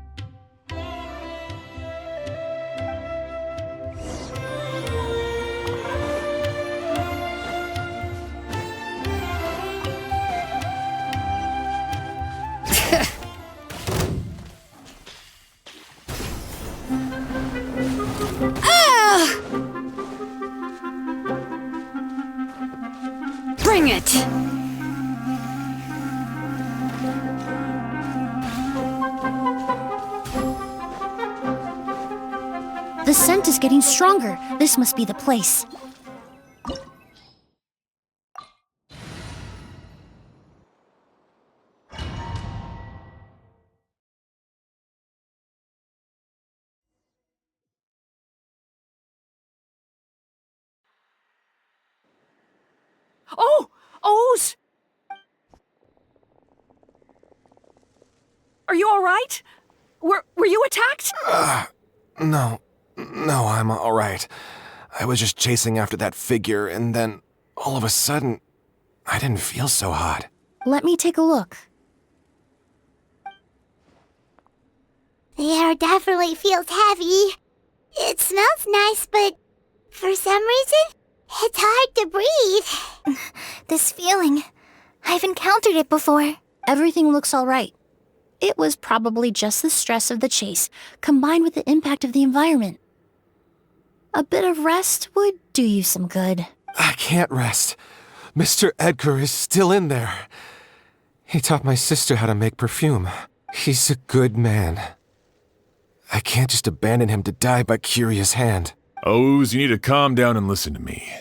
Speaker 15: Bring it!
Speaker 5: The scent is getting stronger. This must be the place.
Speaker 15: Oh! O's! Are you all right? Were you attacked?
Speaker 16: No, I'm all right. I was just chasing after that figure, and then, all of a sudden, I didn't feel so hot.
Speaker 5: Let me take a look.
Speaker 1: The air definitely feels heavy. It smells nice, but for some reason, it's hard to breathe.
Speaker 10: This feeling, I've encountered it before.
Speaker 5: Everything looks all right. It was probably just the stress of the chase, combined with the impact of the environment. A bit of rest would do you some good.
Speaker 16: I can't rest. Mr. Edgar is still in there. He taught my sister how to make perfume. He's a good man. I can't just abandon him to die by Curia's hand.
Speaker 3: O's, you need to calm down and listen to me.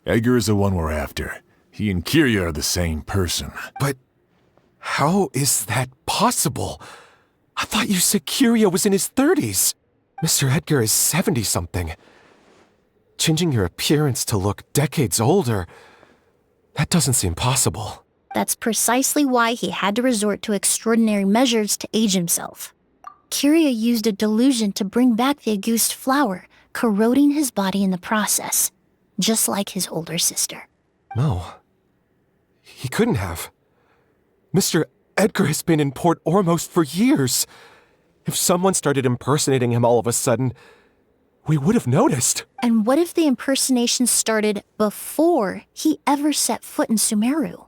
Speaker 3: Edgar is the one we're after. He and Curia are the same person.
Speaker 16: But how is that possible? I thought you said Curia was in his 30s. Mr. Edgar is 70-something. Changing your appearance to look decades older, that doesn't seem possible.
Speaker 5: That's precisely why he had to resort to extraordinary measures to age himself. Curia used a delusion to bring back the Auguste flower, corroding his body in the process, just like his older sister.
Speaker 16: No. He couldn't have. Mr. Edgar has been in Port Ormos for years. If someone started impersonating him all of a sudden, we would have noticed.
Speaker 5: And what if the impersonation started before he ever set foot in Sumeru?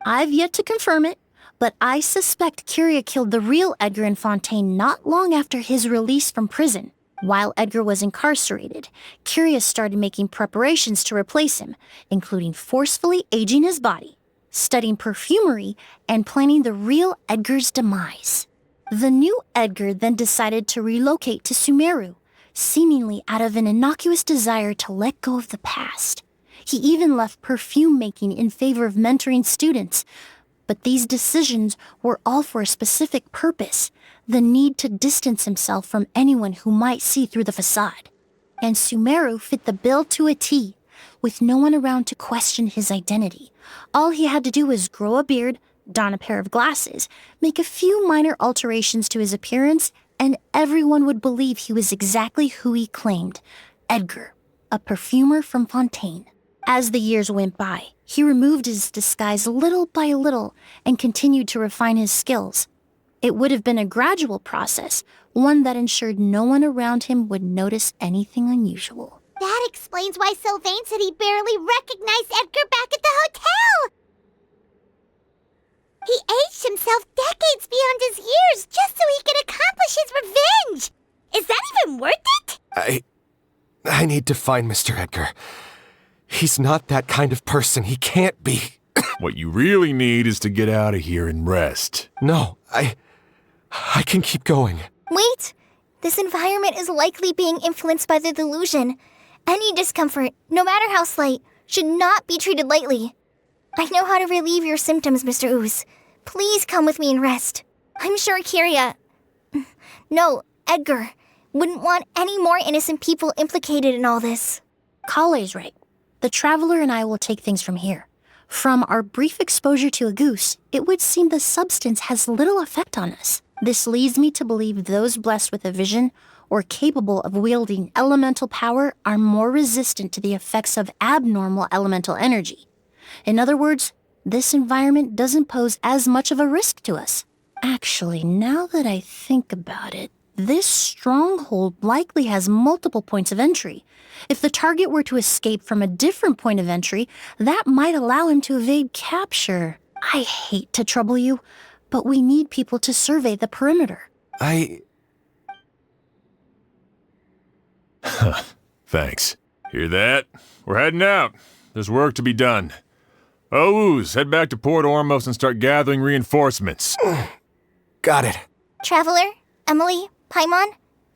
Speaker 5: I've yet to confirm it, but I suspect Curia killed the real Edgar in Fontaine not long after his release from prison. While Edgar was incarcerated, Curia started making preparations to replace him, including forcefully aging his body, studying perfumery, and planning the real Edgar's demise. The new Edgar then decided to relocate to Sumeru, seemingly out of an innocuous desire to let go of the past. He even left perfume making in favor of mentoring students. But these decisions were all for a specific purpose, the need to distance himself from anyone who might see through the facade. And Sumeru fit the bill to a T, with no one around to question his identity. All he had to do was grow a beard, don a pair of glasses, make a few minor alterations to his appearance, and everyone would believe he was exactly who he claimed, Edgar, a perfumer from Fontaine. As the years went by, he removed his disguise little by little and continued to refine his skills. It would have been a gradual process, one that ensured no one around him would notice anything unusual.
Speaker 1: That explains why Sylvain said he barely recognized Edgar back at the hotel! He aged himself decades beyond his years just so he could accomplish his revenge! Is that even worth it?
Speaker 16: I need to find Mr. Edgar. He's not that kind of person. He can't be.
Speaker 3: What you really need is to get out of here and rest.
Speaker 16: No, I can keep going.
Speaker 10: Wait! This environment is likely being influenced by the delusion. Any discomfort, no matter how slight, should not be treated lightly. I know how to relieve your symptoms, Mr. Ooze. Please come with me and rest. I'm sure Edgar wouldn't want any more innocent people implicated in all this.
Speaker 5: Kale's right. The Traveler and I will take things from here. From our brief exposure to Auguste, it would seem the substance has little effect on us. This leads me to believe those blessed with a vision or capable of wielding elemental power are more resistant to the effects of abnormal elemental energy. In other words, this environment doesn't pose as much of a risk to us. Actually, now that I think about it, this stronghold likely has multiple points of entry. If the target were to escape from a different point of entry, that might allow him to evade capture. I hate to trouble you, but we need people to survey the perimeter.
Speaker 3: Thanks. Hear that? We're heading out. There's work to be done. Auguste, head back to Port Ormos and start gathering reinforcements.
Speaker 16: Got it.
Speaker 10: Traveler, Emilie, Paimon,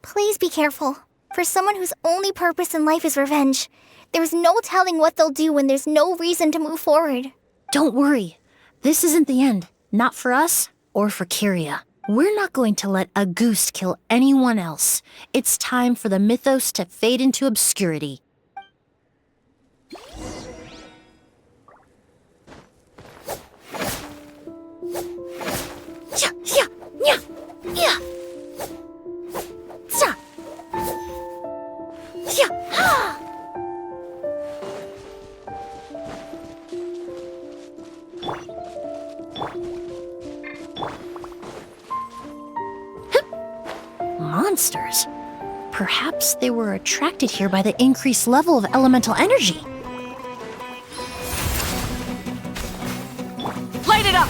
Speaker 10: please be careful. For someone whose only purpose in life is revenge, there's no telling what they'll do when there's no reason to move forward.
Speaker 5: Don't worry. This isn't the end. Not for us or for Kyria. We're not going to let Auguste kill anyone else. It's time for the mythos to fade into obscurity. Monsters. Perhaps they were attracted here by the increased level of elemental energy.
Speaker 6: Light it up!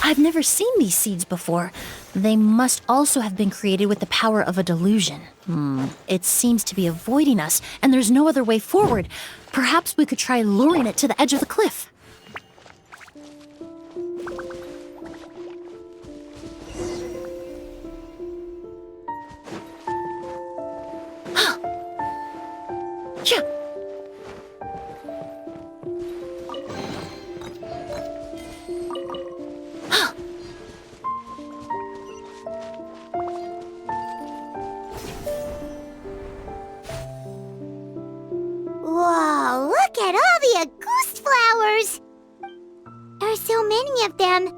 Speaker 5: I've never seen these seeds before. They must also have been created with the power of a delusion. It seems to be avoiding us, and there's no other way forward. Perhaps we could try luring it to the edge of the cliff.
Speaker 1: Whoa, look at all the Auguste flowers! There are so many of them.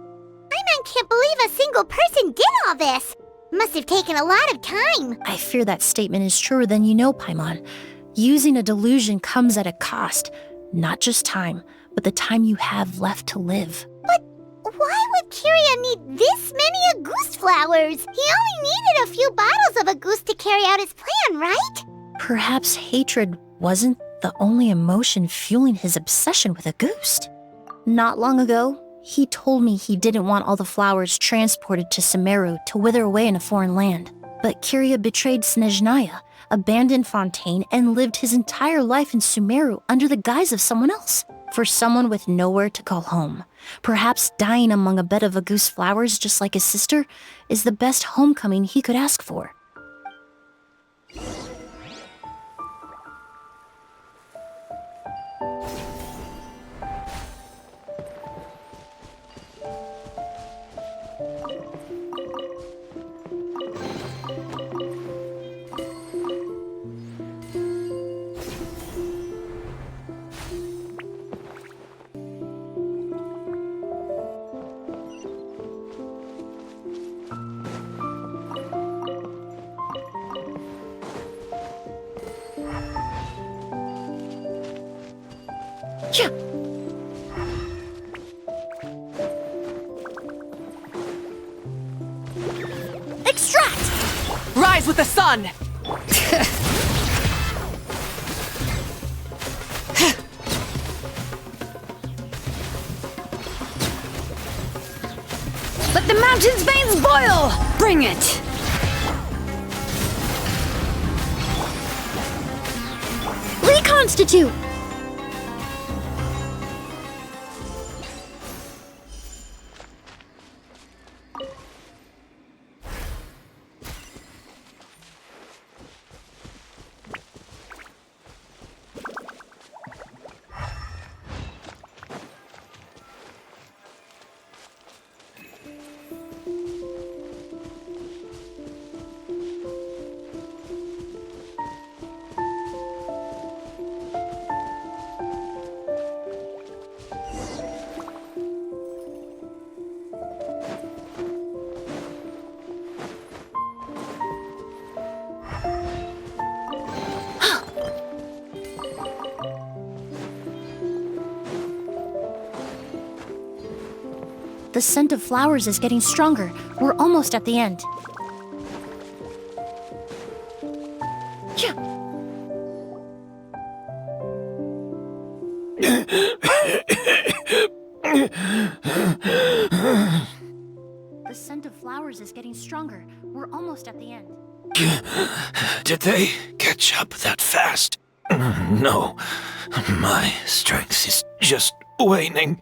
Speaker 1: I can't believe a single person did all this. Must have taken a lot of time.
Speaker 5: I fear that statement is truer than you know, Paimon. Using a delusion comes at a cost. Not just time, but the time you have left to live.
Speaker 1: But why would Kyria need this many Auguste flowers? He only needed a few bottles of Auguste to carry out his plan, right?
Speaker 5: Perhaps hatred wasn't the only emotion fueling his obsession with Auguste. Not long ago, he told me he didn't want all the flowers transported to Sumeru to wither away in a foreign land. But Kyria betrayed Snezhnaya, abandoned Fontaine, and lived his entire life in Sumeru under the guise of someone else. For someone with nowhere to call home, perhaps dying among a bed of Auguste flowers just like his sister is the best homecoming he could ask for.
Speaker 6: Extract! Rise with the sun!
Speaker 15: Let the mountain's veins boil! Bring it!
Speaker 5: Reconstitute! The scent of flowers is getting stronger. We're almost at the end. The scent of flowers is getting stronger. We're almost at the end.
Speaker 8: Did they catch up that fast? No. My strength is just waning.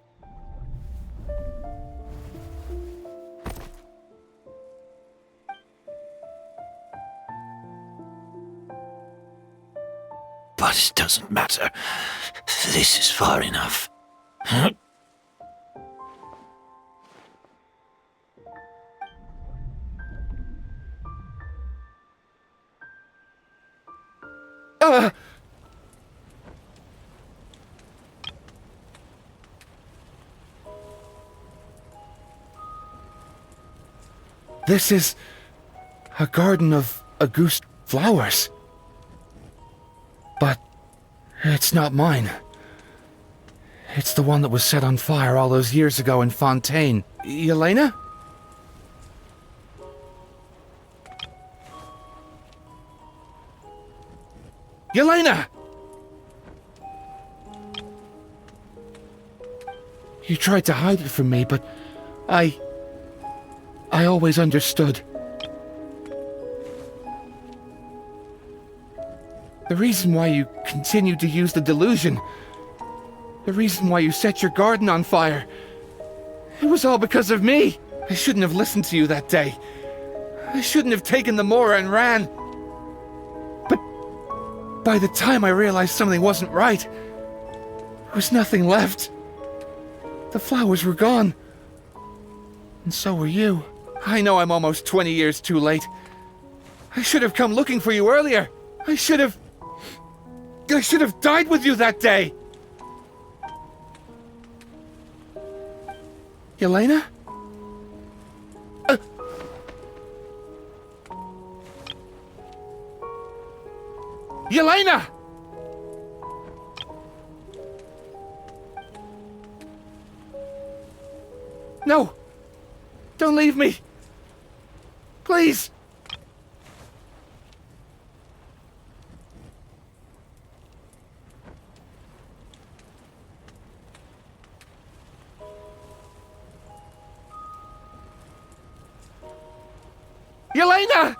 Speaker 8: But it doesn't matter. This is far enough.
Speaker 4: This is a garden of Auguste flowers. But it's not mine. It's the one that was set on fire all those years ago in Fontaine. Yelena? Yelena! You tried to hide it from me, but I always understood. The reason why you continued to use the delusion, the reason why you set your garden on fire, it was all because of me. I shouldn't have listened to you that day. I shouldn't have taken the Mora and ran. But by the time I realized something wasn't right, there was nothing left. The flowers were gone. And so were you. I know I'm almost 20 years too late. I should have come looking for you earlier. I should have died with you that day. Yelena? Yelena! No! Don't leave me! Please! Yelena!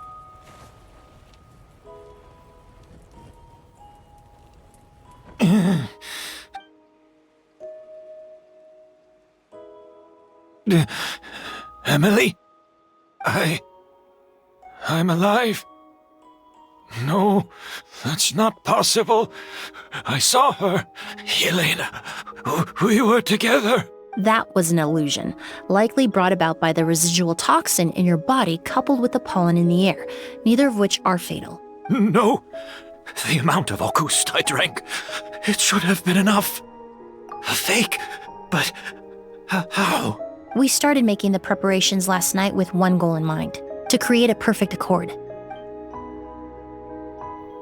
Speaker 8: Emilie? I'm alive. No, that's not possible. I saw her. Yelena, we were together.
Speaker 5: That was an illusion, likely brought about by the residual toxin in your body coupled with the pollen in the air, neither of which are fatal.
Speaker 8: No, the amount of Auguste I drank, it should have been enough. A fake, but how?
Speaker 5: We started making the preparations last night with one goal in mind, to create a perfect accord.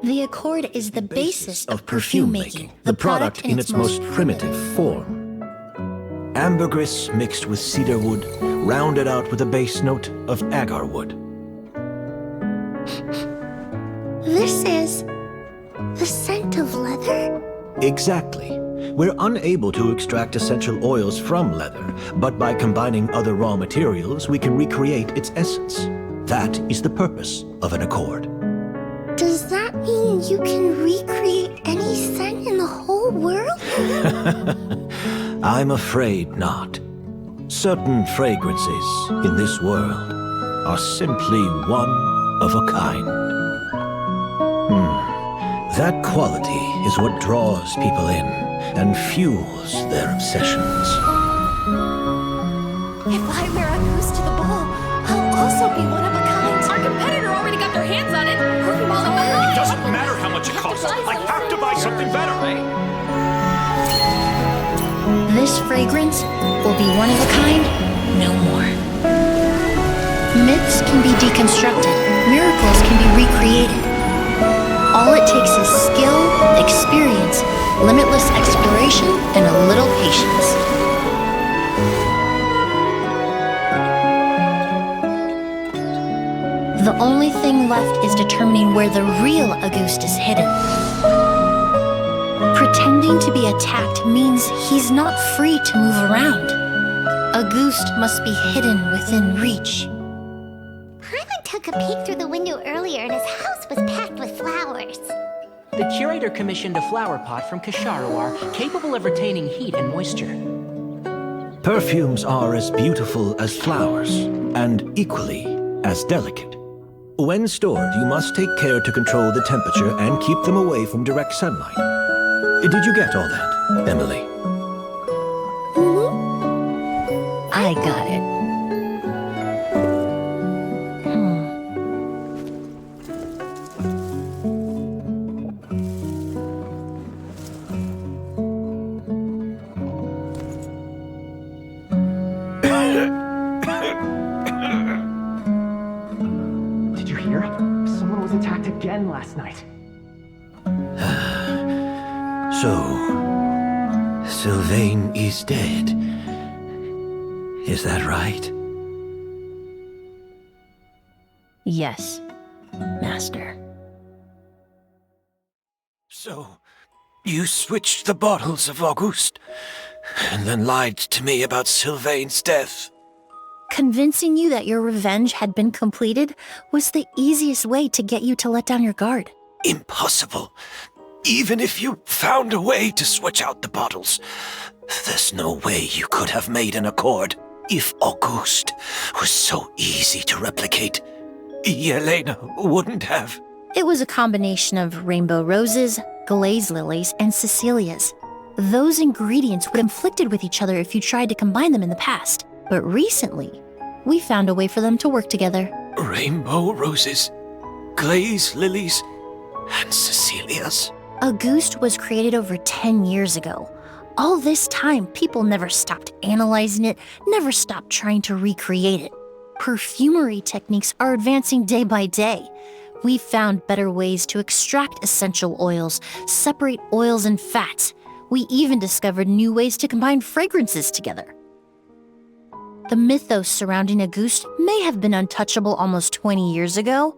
Speaker 5: The accord is the basis of perfume making,
Speaker 8: the product in its most primitive form. Ambergris mixed with cedarwood, rounded out with a base note of agarwood.
Speaker 1: This is the scent of leather?
Speaker 8: Exactly. We're unable to extract essential oils from leather, but by combining other raw materials, we can recreate its essence. That is the purpose of an accord.
Speaker 1: Does that mean you can recreate any scent in the whole world?
Speaker 8: I'm afraid not. Certain fragrances in this world are simply one of a kind. That quality is what draws people in and fuels their obsessions.
Speaker 1: If I wear Auguste to the ball, I'll also be one of a kind.
Speaker 15: Our competitor already got their hands on it.
Speaker 4: It doesn't matter how much it costs. I have to buy something better.
Speaker 5: This fragrance will be one of a kind, no more. Myths can be deconstructed, miracles can be recreated. All it takes is skill, experience, limitless exploration, and a little patience. left is determining where the real Auguste is hidden. Pretending to be attacked means he's not free to move around. Auguste must be hidden within reach.
Speaker 1: Paimon took a peek through the window earlier and his house was packed with flowers.
Speaker 2: The curator commissioned a flower pot from Kasharuar capable of retaining heat and moisture.
Speaker 8: Perfumes are as beautiful as flowers, and equally as delicate. When stored, you must take care to control the temperature and keep them away from direct sunlight. Did you get all that, Emilie?
Speaker 5: I got it.
Speaker 11: Did you hear? Someone was attacked again last night.
Speaker 8: So, Sylvain is dead. Is that right?
Speaker 5: Yes, Master.
Speaker 8: So, you switched the bottles of Auguste, and then lied to me about Sylvain's death.
Speaker 5: Convincing you that your revenge had been completed was the easiest way to get you to let down your guard.
Speaker 8: Impossible. Even if you found a way to switch out the bottles, there's no way you could have made an accord. If Auguste was so easy to replicate, Yelena wouldn't have.
Speaker 5: It was a combination of rainbow roses, glaze lilies, and Cecilias. Those ingredients would have conflicted with each other if you tried to combine them in the past. But recently, we found a way for them to work together.
Speaker 8: Rainbow roses, glaze lilies, and Cecilias.
Speaker 5: Auguste was created over 10 years ago. All this time, people never stopped analyzing it, never stopped trying to recreate it. Perfumery techniques are advancing day by day. We've found better ways to extract essential oils, separate oils and fats. We even discovered new ways to combine fragrances together. The mythos surrounding Auguste may have been untouchable almost 20 years ago,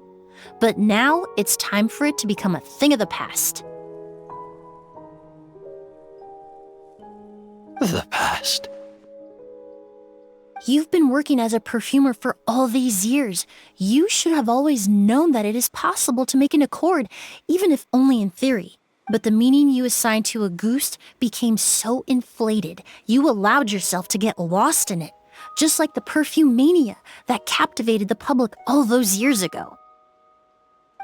Speaker 5: but now it's time for it to become a thing of the past.
Speaker 8: The past?
Speaker 5: You've been working as a perfumer for all these years. You should have always known that it is possible to make an accord, even if only in theory. But the meaning you assigned to Auguste became so inflated, you allowed yourself to get lost in it, just like the perfume mania that captivated the public all those years ago.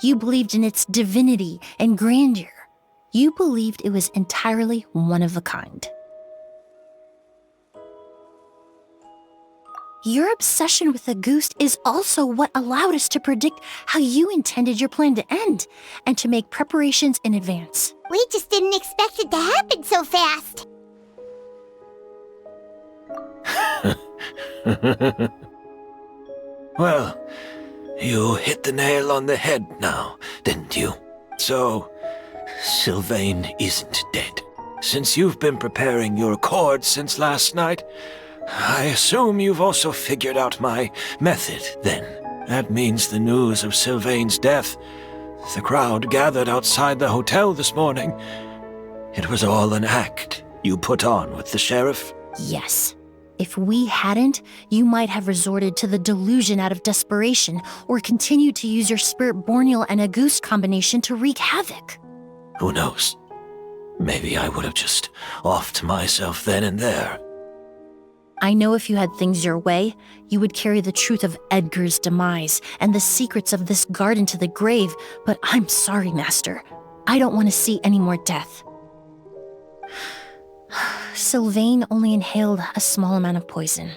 Speaker 5: You believed in its divinity and grandeur. You believed it was entirely one of a kind. Your obsession with Auguste is also what allowed us to predict how you intended your plan to end, and to make preparations in advance.
Speaker 1: We just didn't expect it to happen so fast.
Speaker 8: Well, you hit the nail on the head now, didn't you? So, Sylvain isn't dead. Since you've been preparing your accord since last night, I assume you've also figured out my method, then. That means the news of Sylvain's death. The crowd gathered outside the hotel this morning. It was all an act you put on with the sheriff?
Speaker 5: Yes. If we hadn't, you might have resorted to the delusion out of desperation, or continued to use your Spirit Borneal and Auguste combination to wreak havoc.
Speaker 8: Who knows? Maybe I would have just offed myself then and there.
Speaker 5: I know if you had things your way, you would carry the truth of Edgar's demise and the secrets of this garden to the grave, but I'm sorry, Master. I don't want to see any more death. Sylvain only inhaled a small amount of poison.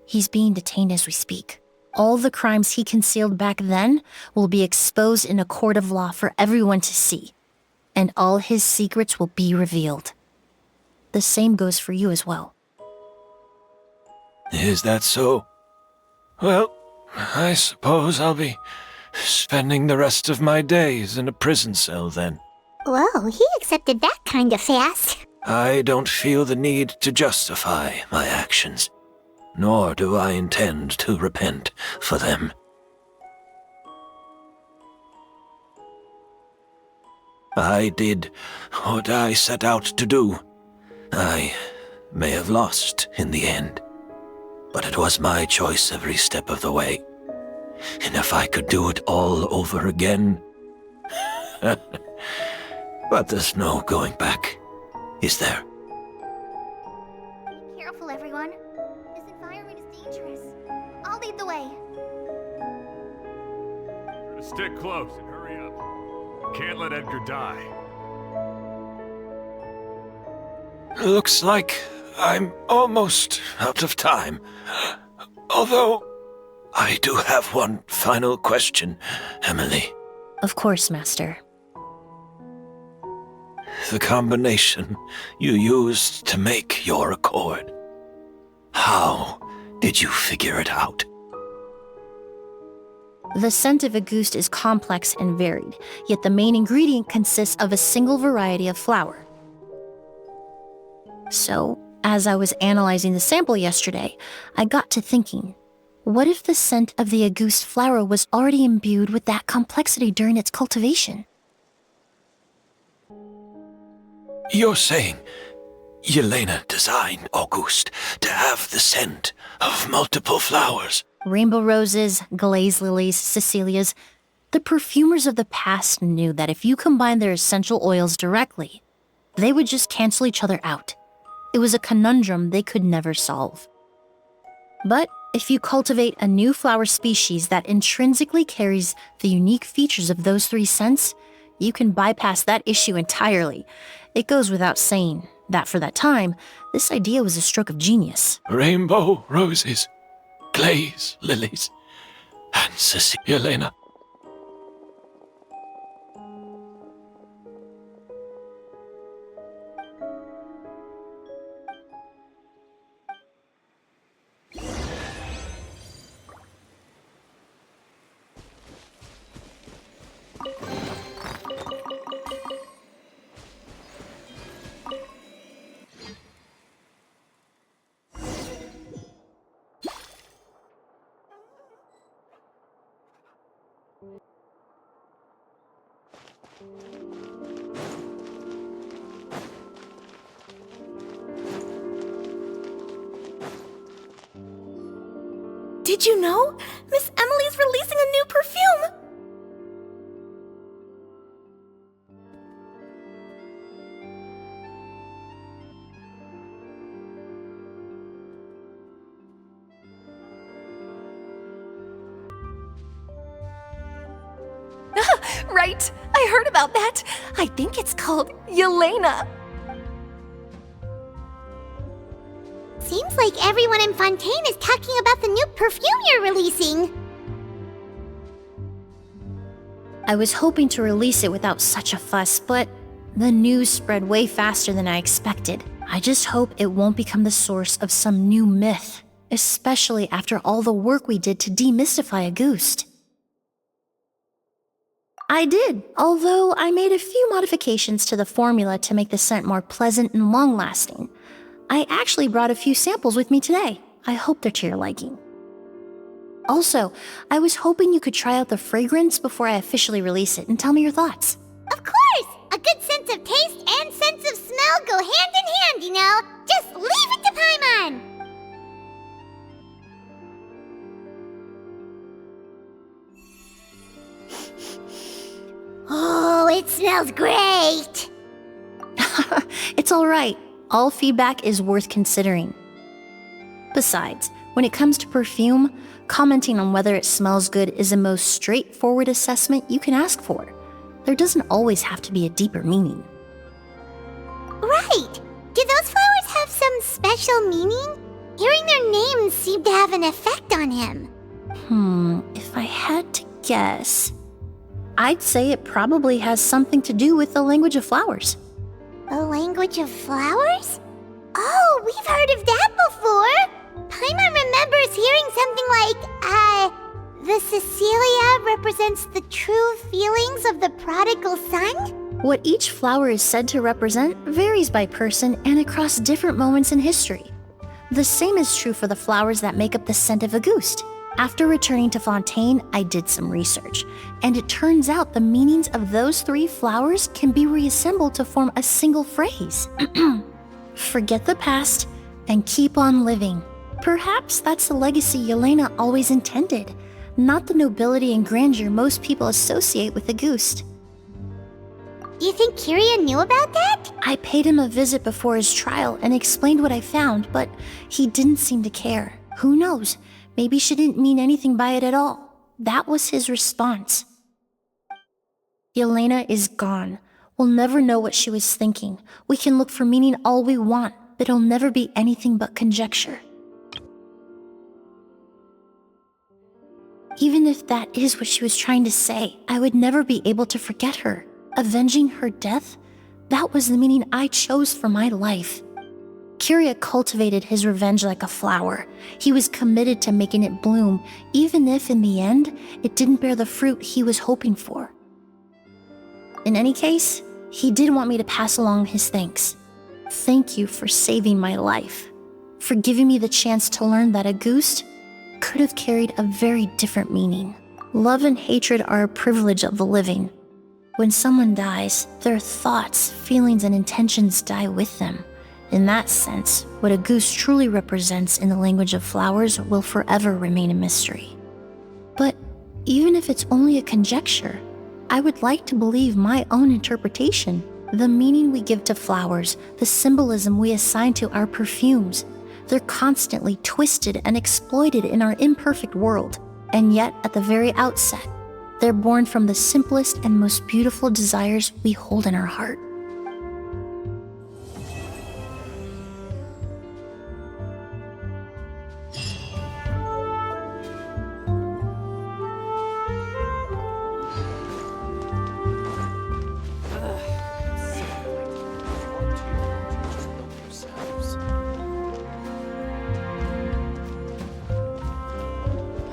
Speaker 5: He's being detained as we speak. All the crimes he concealed back then will be exposed in a court of law for everyone to see, and all his secrets will be revealed. The same goes for you as well.
Speaker 8: Is that so? Well, I suppose I'll be spending the rest of my days in a prison cell then.
Speaker 1: Whoa, he accepted that kind of fast.
Speaker 8: I don't feel the need to justify my actions, nor do I intend to repent for them. I did what I set out to do. I may have lost in the end, but it was my choice every step of the way. And if I could do it all over again... But there's no going back, is there?
Speaker 10: Be careful, everyone. This environment is dangerous. I'll lead the way.
Speaker 3: Stick close and hurry up. Can't let Edgar die.
Speaker 8: Looks like I'm almost out of time. Although, I do have one final question, Emilie.
Speaker 5: Of course, Master.
Speaker 8: The combination you used to make your accord. How did you figure it out?
Speaker 5: The scent of Auguste is complex and varied, yet the main ingredient consists of a single variety of flower. So, as I was analyzing the sample yesterday, I got to thinking, what if the scent of the Auguste flower was already imbued with that complexity during its cultivation?
Speaker 8: You're saying Yelena designed Auguste to have the scent of multiple flowers?
Speaker 5: Rainbow roses, glaze lilies, Cecilias. The perfumers of the past knew that if you combined their essential oils directly, they would just cancel each other out. It was a conundrum they could never solve. But if you cultivate a new flower species that intrinsically carries the unique features of those three scents, you can bypass that issue entirely. It goes without saying that for that time, this idea was a stroke of genius.
Speaker 8: Rainbow roses, glaze lilies, and Yelena.
Speaker 10: Did you know? Miss Emilie's releasing a new perfume! Right, I heard about that. I think it's called Yelena.
Speaker 1: Seems like everyone in Fontaine is talking about the new perfume you're releasing.
Speaker 5: I was hoping to release it without such a fuss, but the news spread way faster than I expected. I just hope it won't become the source of some new myth, especially after all the work we did to demystify Auguste. I did, although I made a few modifications to the formula to make the scent more pleasant and long-lasting. I actually brought a few samples with me today. I hope they're to your liking. Also, I was hoping you could try out the fragrance before I officially release it and tell me your thoughts.
Speaker 1: Of course! A good sense of taste and sense of smell go hand in hand, you know? Just leave it to Paimon! Oh, it smells great!
Speaker 5: It's alright. All feedback is worth considering. Besides, when it comes to perfume, commenting on whether it smells good is the most straightforward assessment you can ask for. There doesn't always have to be a deeper meaning.
Speaker 1: Right! Do those flowers have some special meaning? Hearing their names seemed to have an effect on him.
Speaker 5: If I had to guess, I'd say it probably has something to do with the language of flowers.
Speaker 1: A language of flowers? Oh, we've heard of that before! Paimon remembers hearing something like, the Cecilia represents the true feelings of the prodigal son?
Speaker 5: What each flower is said to represent varies by person and across different moments in history. The same is true for the flowers that make up the scent of Auguste. After returning to Fontaine, I did some research, and it turns out the meanings of those 3 flowers can be reassembled to form a single phrase. Forget the past and keep on living. Perhaps that's the legacy Yelena always intended, not the nobility and grandeur most people associate with Auguste.
Speaker 1: You think Kyria knew about that?
Speaker 5: I paid him a visit before his trial and explained what I found, but he didn't seem to care. Who knows? Maybe she didn't mean anything by it at all. That was his response. Yelena is gone. We'll never know what she was thinking. We can look for meaning all we want, but it'll never be anything but conjecture. Even if that is what she was trying to say, I would never be able to forget her. Avenging her death? That was the meaning I chose for my life. Kyria cultivated his revenge like a flower. He was committed to making it bloom, even if in the end, it didn't bear the fruit he was hoping for. In any case, he did want me to pass along his thanks. Thank you for saving my life, for giving me the chance to learn that Auguste could have carried a very different meaning. Love and hatred are a privilege of the living. When someone dies, their thoughts, feelings, and intentions die with them. In that sense, what Auguste truly represents in the language of flowers will forever remain a mystery. But even if it's only a conjecture, I would like to believe my own interpretation. The meaning we give to flowers, the symbolism we assign to our perfumes, they're constantly twisted and exploited in our imperfect world. And yet, at the very outset, they're born from the simplest and most beautiful desires we hold in our heart.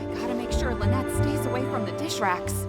Speaker 6: I gotta make sure Lynette stays away from the dish racks.